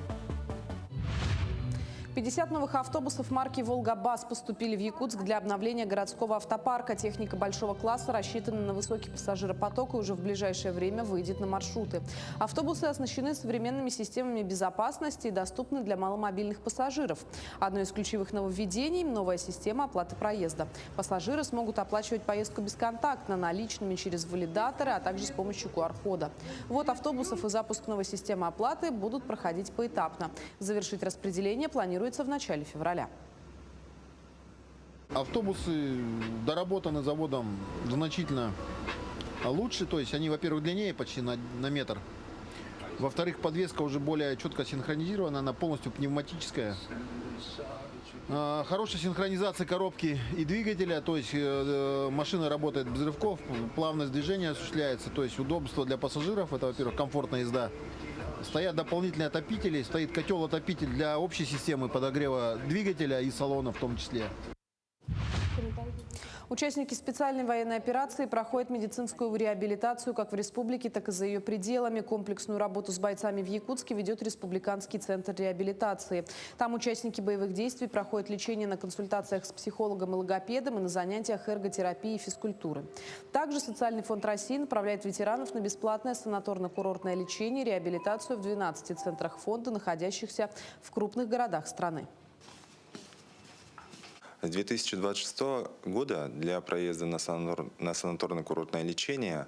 50 новых автобусов марки «Волга-Бас» поступили в Якутск для обновления городского автопарка. Техника большого класса рассчитана на высокий пассажиропоток и уже в ближайшее время выйдет на маршруты. Автобусы оснащены современными системами безопасности и доступны для маломобильных пассажиров. Одно из ключевых нововведений – новая система оплаты проезда. Пассажиры смогут оплачивать поездку бесконтактно, наличными через валидаторы, а также с помощью QR-кода. Ввод автобусов и запуск новой системы оплаты будут проходить поэтапно. Завершить распределение планируется в начале февраля. Автобусы доработаны заводом значительно лучше, то есть они, во-первых, длиннее почти на метр. Во-вторых, подвеска уже более четко синхронизирована, она полностью пневматическая. Хорошая синхронизация коробки и двигателя, то есть машина работает без рывков, плавность движения осуществляется, то есть удобство для пассажиров, это, во-первых, комфортная езда. Стоят дополнительные отопители, стоит котел-отопитель для общей системы подогрева двигателя и салона в том числе. Участники специальной военной операции проходят медицинскую реабилитацию как в республике, так и за ее пределами. Комплексную работу с бойцами в Якутске ведет Республиканский центр реабилитации. Там участники боевых действий проходят лечение на консультациях с психологом и логопедом и на занятиях эрготерапии и физкультуры. Также Социальный фонд России направляет ветеранов на бесплатное санаторно-курортное лечение и реабилитацию в 12 центрах фонда, находящихся в крупных городах страны. С 2026 года для проезда на санаторно-курортное лечение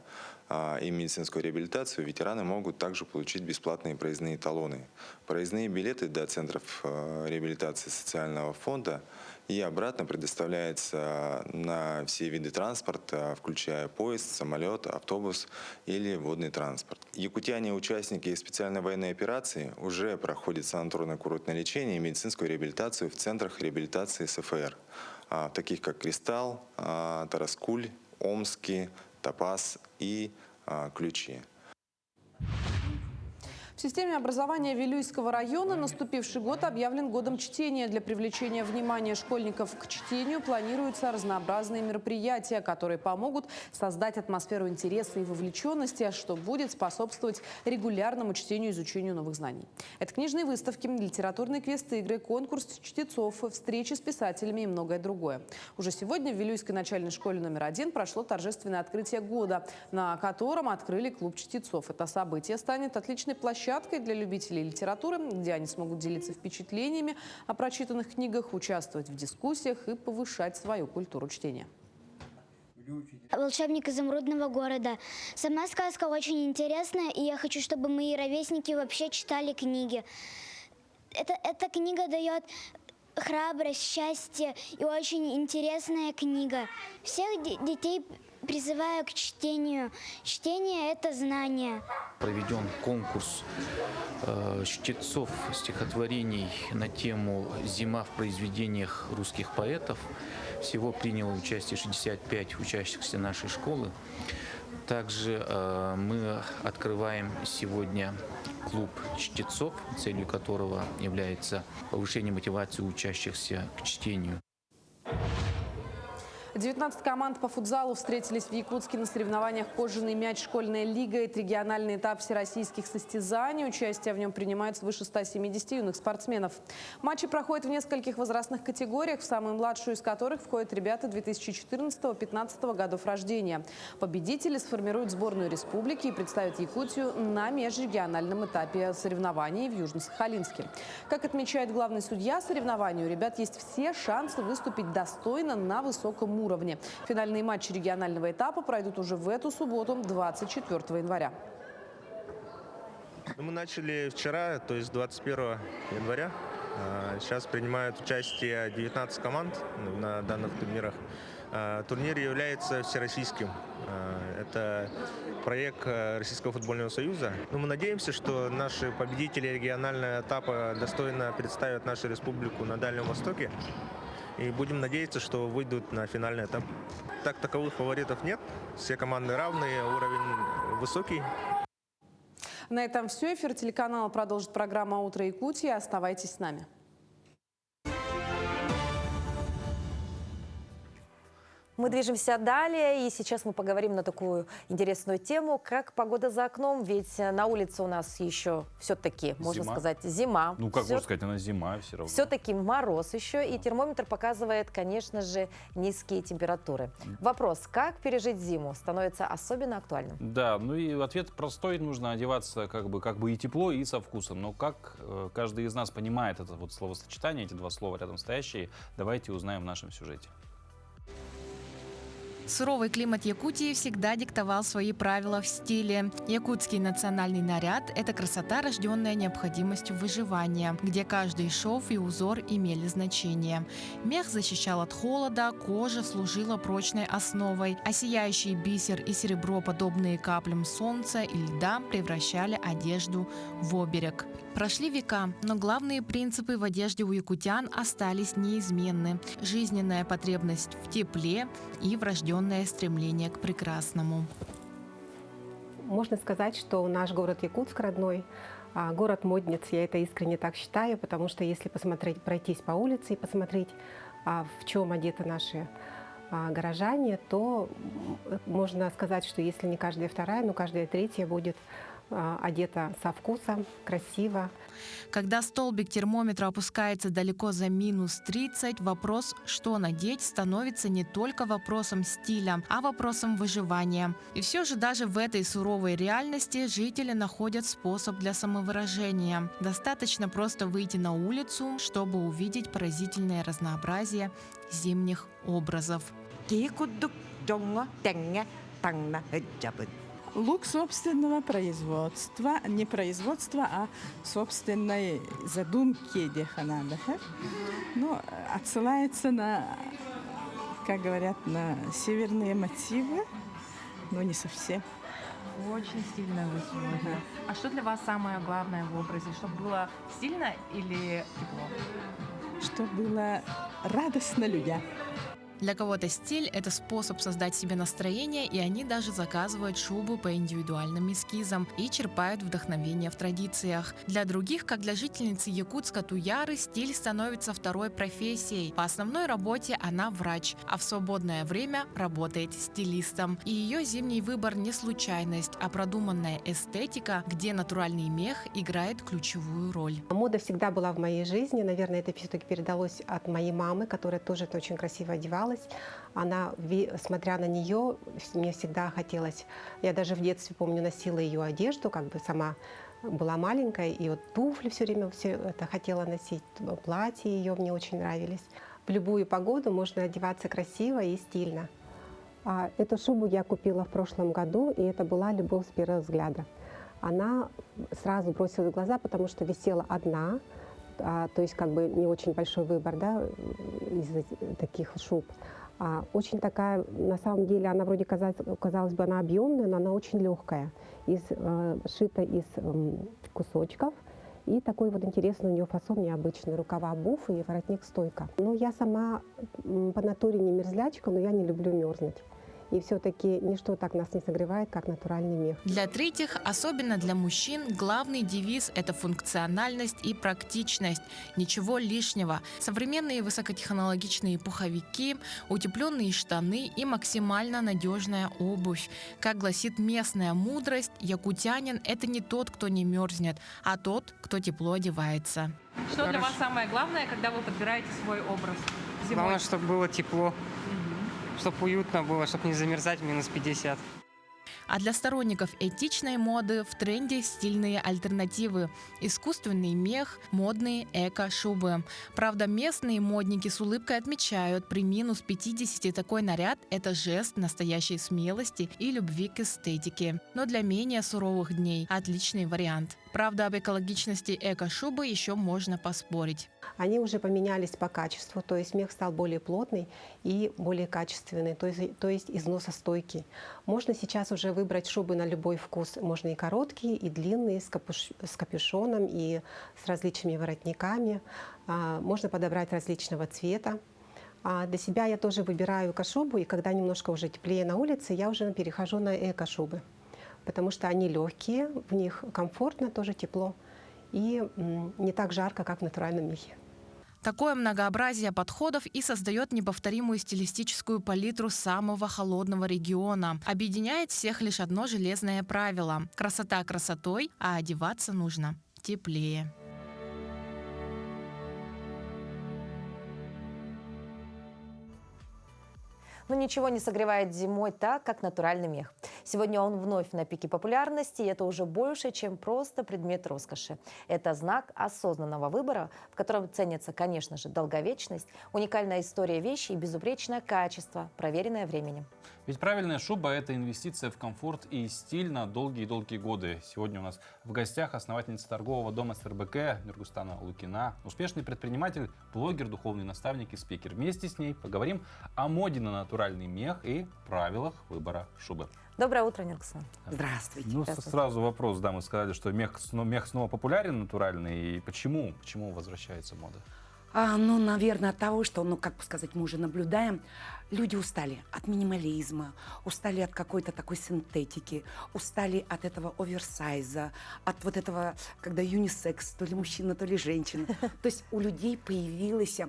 и медицинскую реабилитацию ветераны могут также получить бесплатные проездные талоны. Проездные билеты до центров реабилитации социального фонда и обратно предоставляются на все виды транспорта, включая поезд, самолет, автобус или водный транспорт. Якутяне, участники специальной военной операции, уже проходят санаторно-курортное лечение и медицинскую реабилитацию в центрах реабилитации СФР, таких как Кристалл, Тараскуль, Омский, Топаз и Ключи. В системе образования Вилюйского района наступивший год объявлен годом чтения. Для привлечения внимания школьников к чтению планируются разнообразные мероприятия, которые помогут создать атмосферу интереса и вовлеченности, что будет способствовать регулярному чтению и изучению новых знаний. Это книжные выставки, литературные квест-игры, конкурс чтецов, встречи с писателями и многое другое. Уже сегодня в Вилюйской начальной школе номер 1 прошло торжественное открытие года, на котором открыли клуб чтецов. Это событие станет отличной площадкой для любителей литературы, где они смогут делиться впечатлениями о прочитанных книгах, участвовать в дискуссиях и повышать свою культуру чтения. «Волшебник изумрудного города». Сама сказка очень интересная, и я хочу, чтобы мои ровесники вообще читали книги. Эта книга дает храбрость, счастье и очень интересная книга. Всех детей призываю к чтению. Чтение – это знание. Проведен конкурс чтецов стихотворений на тему «Зима в произведениях русских поэтов». Всего приняло участие 65 учащихся нашей школы. Также мы открываем сегодня клуб чтецов, целью которого является повышение мотивации учащихся к чтению. 19 команд по футзалу встретились в Якутске на соревнованиях «Кожаный мяч. Школьная лига». Это региональный этап всероссийских состязаний. Участие в нем принимают свыше 170 юных спортсменов. Матчи проходят в нескольких возрастных категориях, в самую младшую из которых входят ребята 2014-2015 годов рождения. Победители сформируют сборную республики и представят Якутию на межрегиональном этапе соревнований в Южно-Сахалинске. Как отмечает главный судья соревнований, у ребят есть все шансы выступить достойно на высоком уровне. Финальные матчи регионального этапа пройдут уже в эту субботу, 24 января. Мы начали вчера, то есть 21 января. Сейчас принимают участие 19 команд на данных турнирах. Турнир является всероссийским. Это проект Российского футбольного союза. Но мы надеемся, что наши победители регионального этапа достойно представят нашу республику на Дальнем Востоке. И будем надеяться, что выйдут на финальный этап. Так, таковых фаворитов нет. Все команды равные, уровень высокий. На этом все. Эфир телеканала продолжит программа «Утро Якутии». Оставайтесь с нами. Мы движемся далее, и сейчас мы поговорим на такую интересную тему, как погода за окном, ведь на улице у нас еще все-таки, можно сказать, зима. Ну, как можно сказать, она зима все равно. Все-таки мороз еще, и термометр показывает, конечно же, низкие температуры. Вопрос, как пережить зиму, становится особенно актуальным. Да, ну и ответ простой, нужно одеваться как бы и тепло, и со вкусом. Но как каждый из нас понимает это вот словосочетание, эти два слова рядом стоящие, давайте узнаем в нашем сюжете. Суровый климат Якутии всегда диктовал свои правила в стиле. Якутский национальный наряд – это красота, рожденная необходимостью выживания, где каждый шов и узор имели значение. Мех защищал от холода, кожа служила прочной основой, а сияющий бисер и серебро, подобные каплям солнца и льда, превращали одежду в оберег. Прошли века, но главные принципы в одежде у якутян остались неизменны. Жизненная потребность в тепле и врожденное стремление к прекрасному. Можно сказать, что наш город Якутск родной, город модниц, я это искренне так считаю, потому что если пройтись по улице и посмотреть, в чем одеты наши горожане, то можно сказать, что если не каждая вторая, но каждая третья будет одета со вкусом, красиво. Когда столбик термометра опускается далеко за минус 30, вопрос, что надеть, становится не только вопросом стиля, а вопросом выживания. И все же даже в этой суровой реальности жители находят способ для самовыражения. Достаточно просто выйти на улицу, чтобы увидеть поразительное разнообразие зимних образов. Лук собственного производства, не производства, а собственной задумки Деханадахев, но отсылается на, как говорят, на северные мотивы, но не совсем. Очень стильно вы сегодня. А что для вас самое главное в образе? Чтобы было стильно или тепло? Чтобы было радостно людям. Для кого-то стиль – это способ создать себе настроение, и они даже заказывают шубы по индивидуальным эскизам и черпают вдохновение в традициях. Для других, как для жительницы Якутска Туяры, стиль становится второй профессией. По основной работе она врач, а в свободное время работает стилистом. И ее зимний выбор не случайность, а продуманная эстетика, где натуральный мех играет ключевую роль. Мода всегда была в моей жизни. Наверное, это все-таки передалось от моей мамы, которая тоже очень красиво одевалась. Она, смотря на нее, мне всегда хотелось. Я даже в детстве, помню, носила ее одежду, как бы сама была маленькая, и вот туфли все время все это хотела носить, платья ее мне очень нравились. В любую погоду можно одеваться красиво и стильно. Эту шубу я купила в прошлом году, и это была любовь с первого взгляда. Она сразу бросилась в глаза, потому что висела одна, то есть как бы не очень большой выбор, да, из таких шуб. Очень такая, на самом деле, она вроде казалось бы, она объемная, но она очень легкая, сшита из кусочков. И такой вот интересный у нее фасон необычный. Рукава буф и воротник стойка. Ну, я сама по натуре не мерзлячка, но я не люблю мерзнуть. И все-таки ничто так нас не согревает, как натуральный мех. Для третьих, особенно для мужчин, главный девиз – это функциональность и практичность. Ничего лишнего. Современные высокотехнологичные пуховики, утепленные штаны и максимально надежная обувь. Как гласит местная мудрость, якутянин – это не тот, кто не мерзнет, а тот, кто тепло одевается. Что для вас самое главное, когда вы подбираете свой образ зимой? Главное, чтобы было тепло. Чтобы уютно было, чтобы не замерзать в минус 50. А для сторонников этичной моды в тренде стильные альтернативы. Искусственный мех, модные эко-шубы. Правда, местные модники с улыбкой отмечают, при минус 50 такой наряд – это жест настоящей смелости и любви к эстетике. Но для менее суровых дней – отличный вариант. Правда, об экологичности эко-шубы еще можно поспорить. Они уже поменялись по качеству, то есть мех стал более плотный и более качественный, то есть износостойкий. Можно сейчас уже выбрать шубы на любой вкус. Можно и короткие, и длинные, с капюшоном, и с различными воротниками. Можно подобрать различного цвета. Для себя я тоже выбираю эко-шубу, и когда немножко уже теплее на улице, я уже перехожу на эко-шубы, потому что они легкие, в них комфортно, тоже тепло и не так жарко, как в натуральном мехе. Такое многообразие подходов и создает неповторимую стилистическую палитру самого холодного региона. Объединяет всех лишь одно железное правило – красота красотой, а одеваться нужно теплее. Но ничего не согревает зимой так, как натуральный мех. Сегодня он вновь на пике популярности, и это уже больше, чем просто предмет роскоши. Это знак осознанного выбора, в котором ценится, конечно же, долговечность, уникальная история вещи и безупречное качество, проверенное временем. Ведь правильная шуба – это инвестиция в комфорт и стиль на долгие-долгие годы. Сегодня у нас в гостях основательница торгового дома СРБК Нургустана Лукина, успешный предприниматель, блогер, духовный наставник и спикер. Вместе с ней поговорим о моде на натуральный мех и правилах выбора шубы. Доброе утро, Нургустан. Здравствуйте. Ну, сразу вопрос, да, мы сказали, что мех снова популярен, натуральный. И почему возвращается мода? Ну, наверное, от того, что, как бы сказать, мы уже наблюдаем, люди устали от минимализма, устали от какой-то такой синтетики, устали от этого оверсайза, от вот этого, когда юнисекс, то ли мужчина, то ли женщина. То есть у людей появилась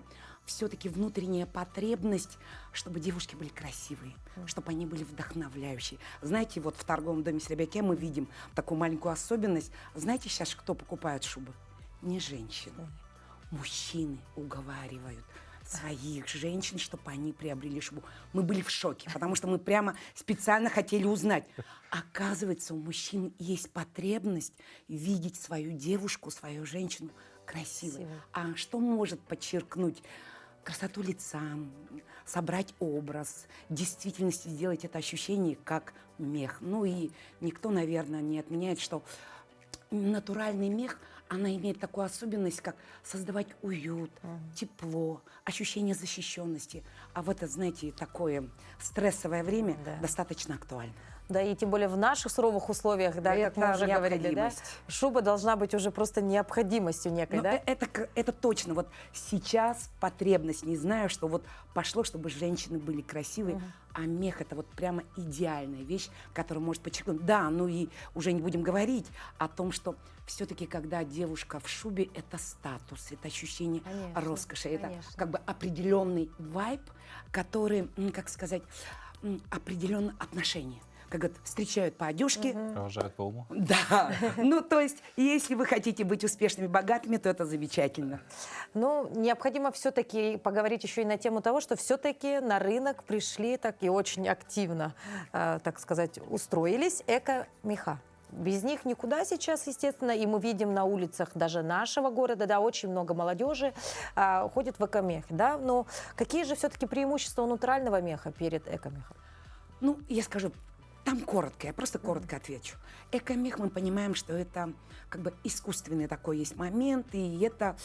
все-таки внутренняя потребность, чтобы девушки были красивые, чтобы они были вдохновляющие. Знаете, вот в торговом доме СРБК мы видим такую маленькую особенность. Знаете, сейчас кто покупает шубы? Не женщины. Мужчины уговаривают своих женщин, чтобы они приобрели шубу. Мы были в шоке, потому что мы прямо специально хотели узнать. Оказывается, у мужчин есть потребность видеть свою девушку, свою женщину красивой. А что может подчеркнуть красоту лица, собрать образ, в действительности сделать это ощущение как мех? Ну и никто, наверное, не отменяет, что натуральный мех, она имеет такую особенность, как создавать уют, тепло, ощущение защищенности. А в это, знаете, такое стрессовое время достаточно актуально. Да, и тем более в наших суровых условиях, да, как мы Это уже говорили, да, необходимость. шуба должна быть уже просто необходимостью некой, Ну, да? это точно. Вот сейчас потребность, не знаю, что вот пошло, чтобы женщины были красивые, а мех это вот прямо идеальная вещь, которая может подчеркнуть. Да, ну и уже не будем говорить о том, что все-таки, когда девушка в шубе, это статус, это ощущение роскоши, это как бы определенный вайб, который, как сказать, определенные отношения. Как говорят, встречают по одежке. Провожают по уму. Да. Ну, то есть, если вы хотите быть успешными, богатыми, то это замечательно. Ну, необходимо все-таки поговорить еще и на тему того, что все-таки на рынок пришли так и очень активно, так сказать, устроились эко-меха. Без них никуда сейчас, естественно, и мы видим на улицах даже нашего города, да, очень много молодежи ходит в эко-мех, да, но какие же все-таки преимущества натурального меха перед эко-мехом? Ну, я скажу, там коротко, я просто коротко отвечу. Эко-мех, мы понимаем, что это как бы искусственный такой есть момент, и это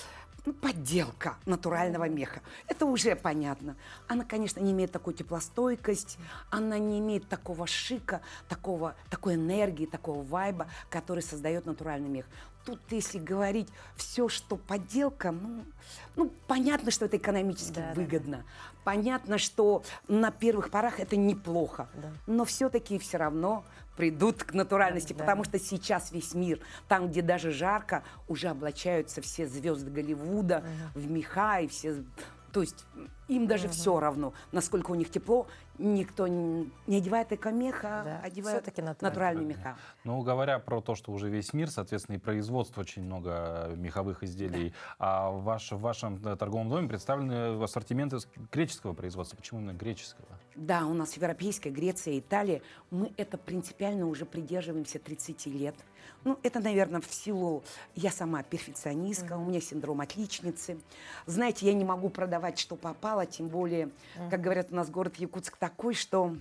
подделка натурального меха. Это уже понятно. Она, конечно, не имеет такой теплостойкость, она не имеет такого шика, такой энергии, такого вайба, который создает натуральный мех. Тут, если говорить все, что подделка, ну понятно, что это экономически выгодно. Понятно, что на первых порах это неплохо. Но все-таки все равно придут к натуральности, потому что сейчас весь мир, там, где даже жарко, уже облачаются все звезды Голливуда в меха и все... То есть им даже все равно, насколько у них тепло. Никто не одевает эко-меха, одевает натуральные меха. Ну, говоря про то, что уже весь мир, соответственно, и производство очень много меховых изделий. А в вашем торговом доме представлены ассортименты греческого производства. Почему именно греческого? Да, у нас европейская, Греция, Италия. Мы это принципиально уже придерживаемся 30 лет. Ну, это, наверное, в силу... Я сама перфекционистка, у меня синдром отличницы. Знаете, я не могу продавать, что попало, тем более, как говорят, у нас город Якутск такой, что...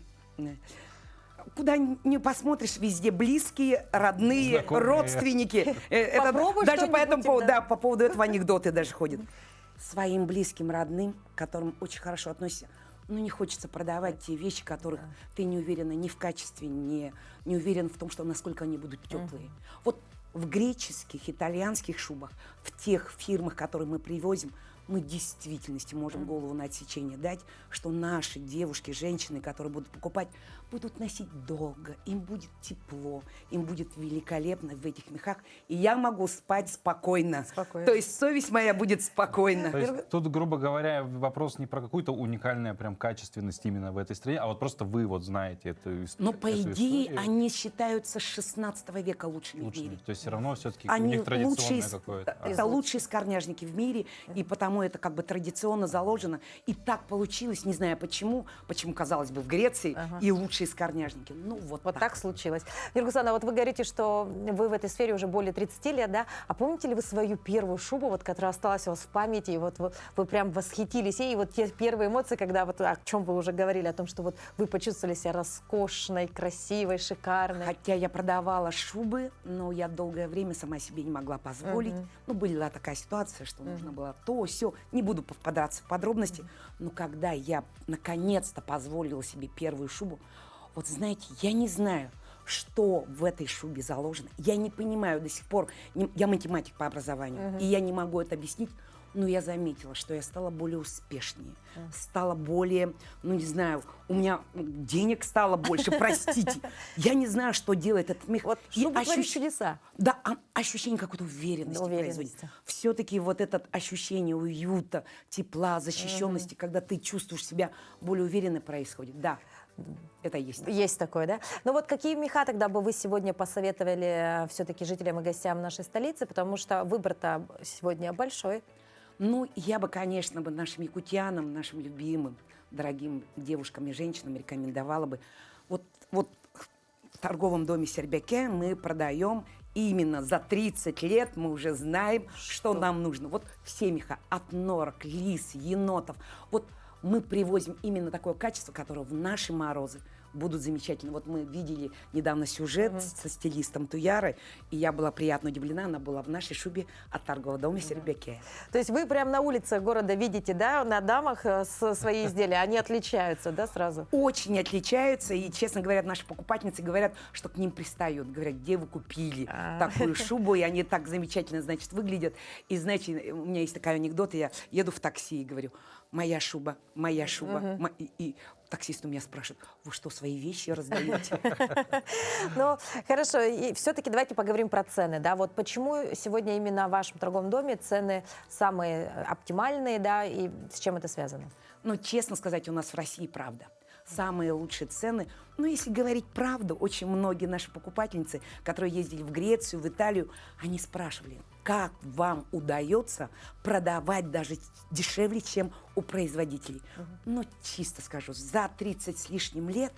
Куда не посмотришь, везде близкие, родные, знакомые, родственники. Это, даже по этому поводу, да, по поводу этого анекдоты даже ходят. Своим близким, родным, к которым очень хорошо относишься, ну, не хочется продавать те вещи, которых ты не уверена ни в качестве, не уверен в том, что насколько они будут теплые. Вот в греческих, итальянских шубах, в тех фирмах, которые мы привозим, мы в действительности можем голову на отсечение дать, что наши девушки, женщины, которые будут покупать, будут носить долго, им будет тепло, им будет великолепно в этих мехах, и я могу спать спокойно. То есть совесть моя будет спокойна. То есть тут, грубо говоря, вопрос не про какую-то уникальную прям качественность именно в этой стране, а вот просто вы вот знаете эту историю. Но по идее они считаются с 16 века лучшими в мире. То есть все равно все-таки у них традиционное какое-то. Это лучшие скорняжники в мире, и потому это как бы традиционно заложено. И так получилось, не знаю почему, казалось бы, в Греции и лучшие скорняжники. Ну, вот так случилось. Нургусана, вот вы говорите, что вы в этой сфере уже более 30 лет, да? А помните ли вы свою первую шубу, вот, которая осталась у вас в памяти, и вот вы прям восхитились ей, и вот те первые эмоции, когда вот о чем вы уже говорили, о том, что вот вы почувствовали себя роскошной, красивой, шикарной. Хотя я продавала шубы, но я долгое время сама себе не могла позволить. Ну, была такая ситуация, что нужно было то, сё. Не буду попадаться в подробности, но когда я наконец-то позволила себе первую шубу, вот знаете, я не знаю, что в этой шубе заложено. Я не понимаю до сих пор. Я математик по образованию, и я не могу это объяснить. Но я заметила, что я стала более успешнее, стала более, ну не знаю, у меня денег стало больше, простите. Я не знаю, что делает этот мех. Вот шуба творит чудеса. Да, ощущение какой-то уверенности производит. Все-таки вот это ощущение уюта, тепла, защищенности, когда ты чувствуешь себя более уверенно, происходит. Да. Это есть. Есть такое, да? Ну вот какие меха тогда бы вы сегодня посоветовали все-таки жителям и гостям нашей столицы, потому что выбор-то сегодня большой. Ну, я бы, конечно, нашим якутянам, нашим любимым, дорогим девушкам и женщинам рекомендовала бы. Вот в торговом доме Сербяке мы продаем именно за 30 лет, мы уже знаем, что нам нужно. Вот все меха, от норок, лис, енотов. Вот мы привозим именно такое качество, которое в наши морозы будут замечательны. Вот мы видели недавно сюжет со стилистом Туярой, и я была приятно удивлена, она была в нашей шубе от торгового дома Сербяке. То есть вы прямо на улице города видите, да, на дамах свои изделия, они отличаются, да, сразу? Очень отличаются, и, честно говоря, наши покупательницы говорят, что к ним пристают, говорят, где вы купили такую шубу, и они так замечательно, значит, выглядят. И, знаете, у меня есть такой анекдот, я еду в такси и говорю, моя шуба, и таксист у меня спрашивает, вы что, свои вещи раздаете? Ну, хорошо, и все-таки давайте поговорим про цены, да, вот почему сегодня именно в вашем торговом доме цены самые оптимальные, да, и с чем это связано? Ну, честно сказать, у нас в России правда. Самые лучшие цены. Но если говорить правду, очень многие наши покупательницы, которые ездили в Грецию, в Италию, они спрашивали, как вам удается продавать даже дешевле, чем у производителей. Ну, чисто скажу, за 30 с лишним лет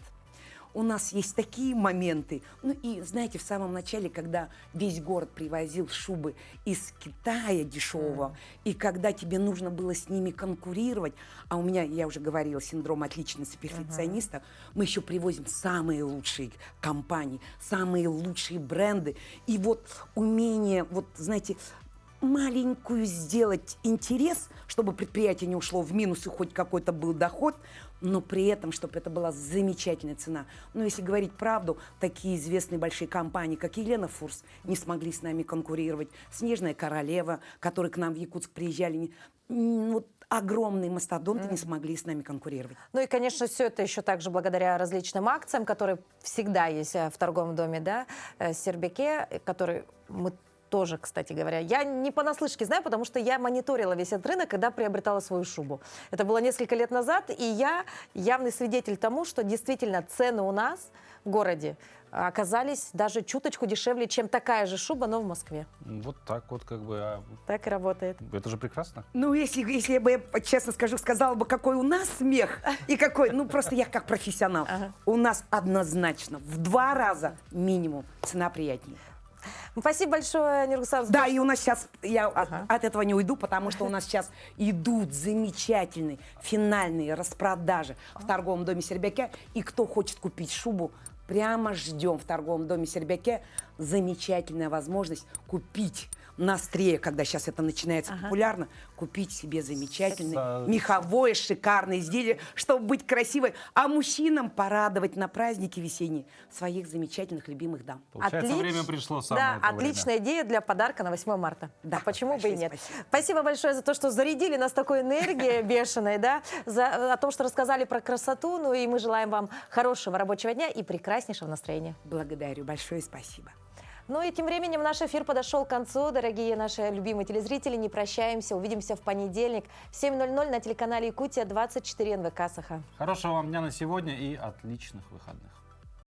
у нас есть такие моменты. Ну и, знаете, в самом начале, когда весь город привозил шубы из Китая дешевого, и когда тебе нужно было с ними конкурировать, а у меня, я уже говорила, синдром отличницы перфекциониста, мы еще привозим самые лучшие компании, самые лучшие бренды. И вот умение, вот, знаете, маленькую сделать интерес, чтобы предприятие не ушло в минус и хоть какой-то был доход, но при этом, чтобы это была замечательная цена. Но если говорить правду, такие известные большие компании, как Елена Фурс, не смогли с нами конкурировать. Снежная королева, которые к нам в Якутск приезжали, вот огромные мастодонты не смогли с нами конкурировать. Ну и, конечно, все это еще также благодаря различным акциям, которые всегда есть в торговом доме, да, Сербяке, который мы тоже, кстати говоря. Я не понаслышке знаю, потому что я мониторила весь этот рынок, когда приобретала свою шубу. Это было несколько лет назад, и я явный свидетель тому, что действительно цены у нас в городе оказались даже чуточку дешевле, чем такая же шуба, но в Москве. Вот так вот как бы. Так и работает. Это же прекрасно. Ну, если я бы, честно скажу, сказала бы, какой у нас смех и какой, ну, просто я как профессионал. У нас однозначно в 2 раза минимум цена приятнее. Спасибо большое, Нургулсан. Да, и у нас сейчас, я от этого не уйду, потому что у нас сейчас идут замечательные финальные распродажи в торговом доме Сербяке. И кто хочет купить шубу, прямо ждем в торговом доме Сербяке. Замечательная возможность купить на острие, когда сейчас это начинается популярно, купить себе замечательное меховое шикарное изделие, чтобы быть красивой, а мужчинам порадовать на праздники весенние своих замечательных любимых дам. Получается, время пришло самое. Да, отличная идея для подарка на 8 марта. Да, почему бы и нет? Спасибо большое за то, что зарядили нас такой энергией бешеной, да, о том, что рассказали про красоту. Ну и мы желаем вам хорошего рабочего дня и прекраснейшего настроения. Благодарю, большое спасибо. Ну и тем временем наш эфир подошел к концу. Дорогие наши любимые телезрители, не прощаемся. Увидимся в понедельник в 7:00 на телеканале Якутия 24 НВК Саха. Хорошего вам дня на сегодня и отличных выходных.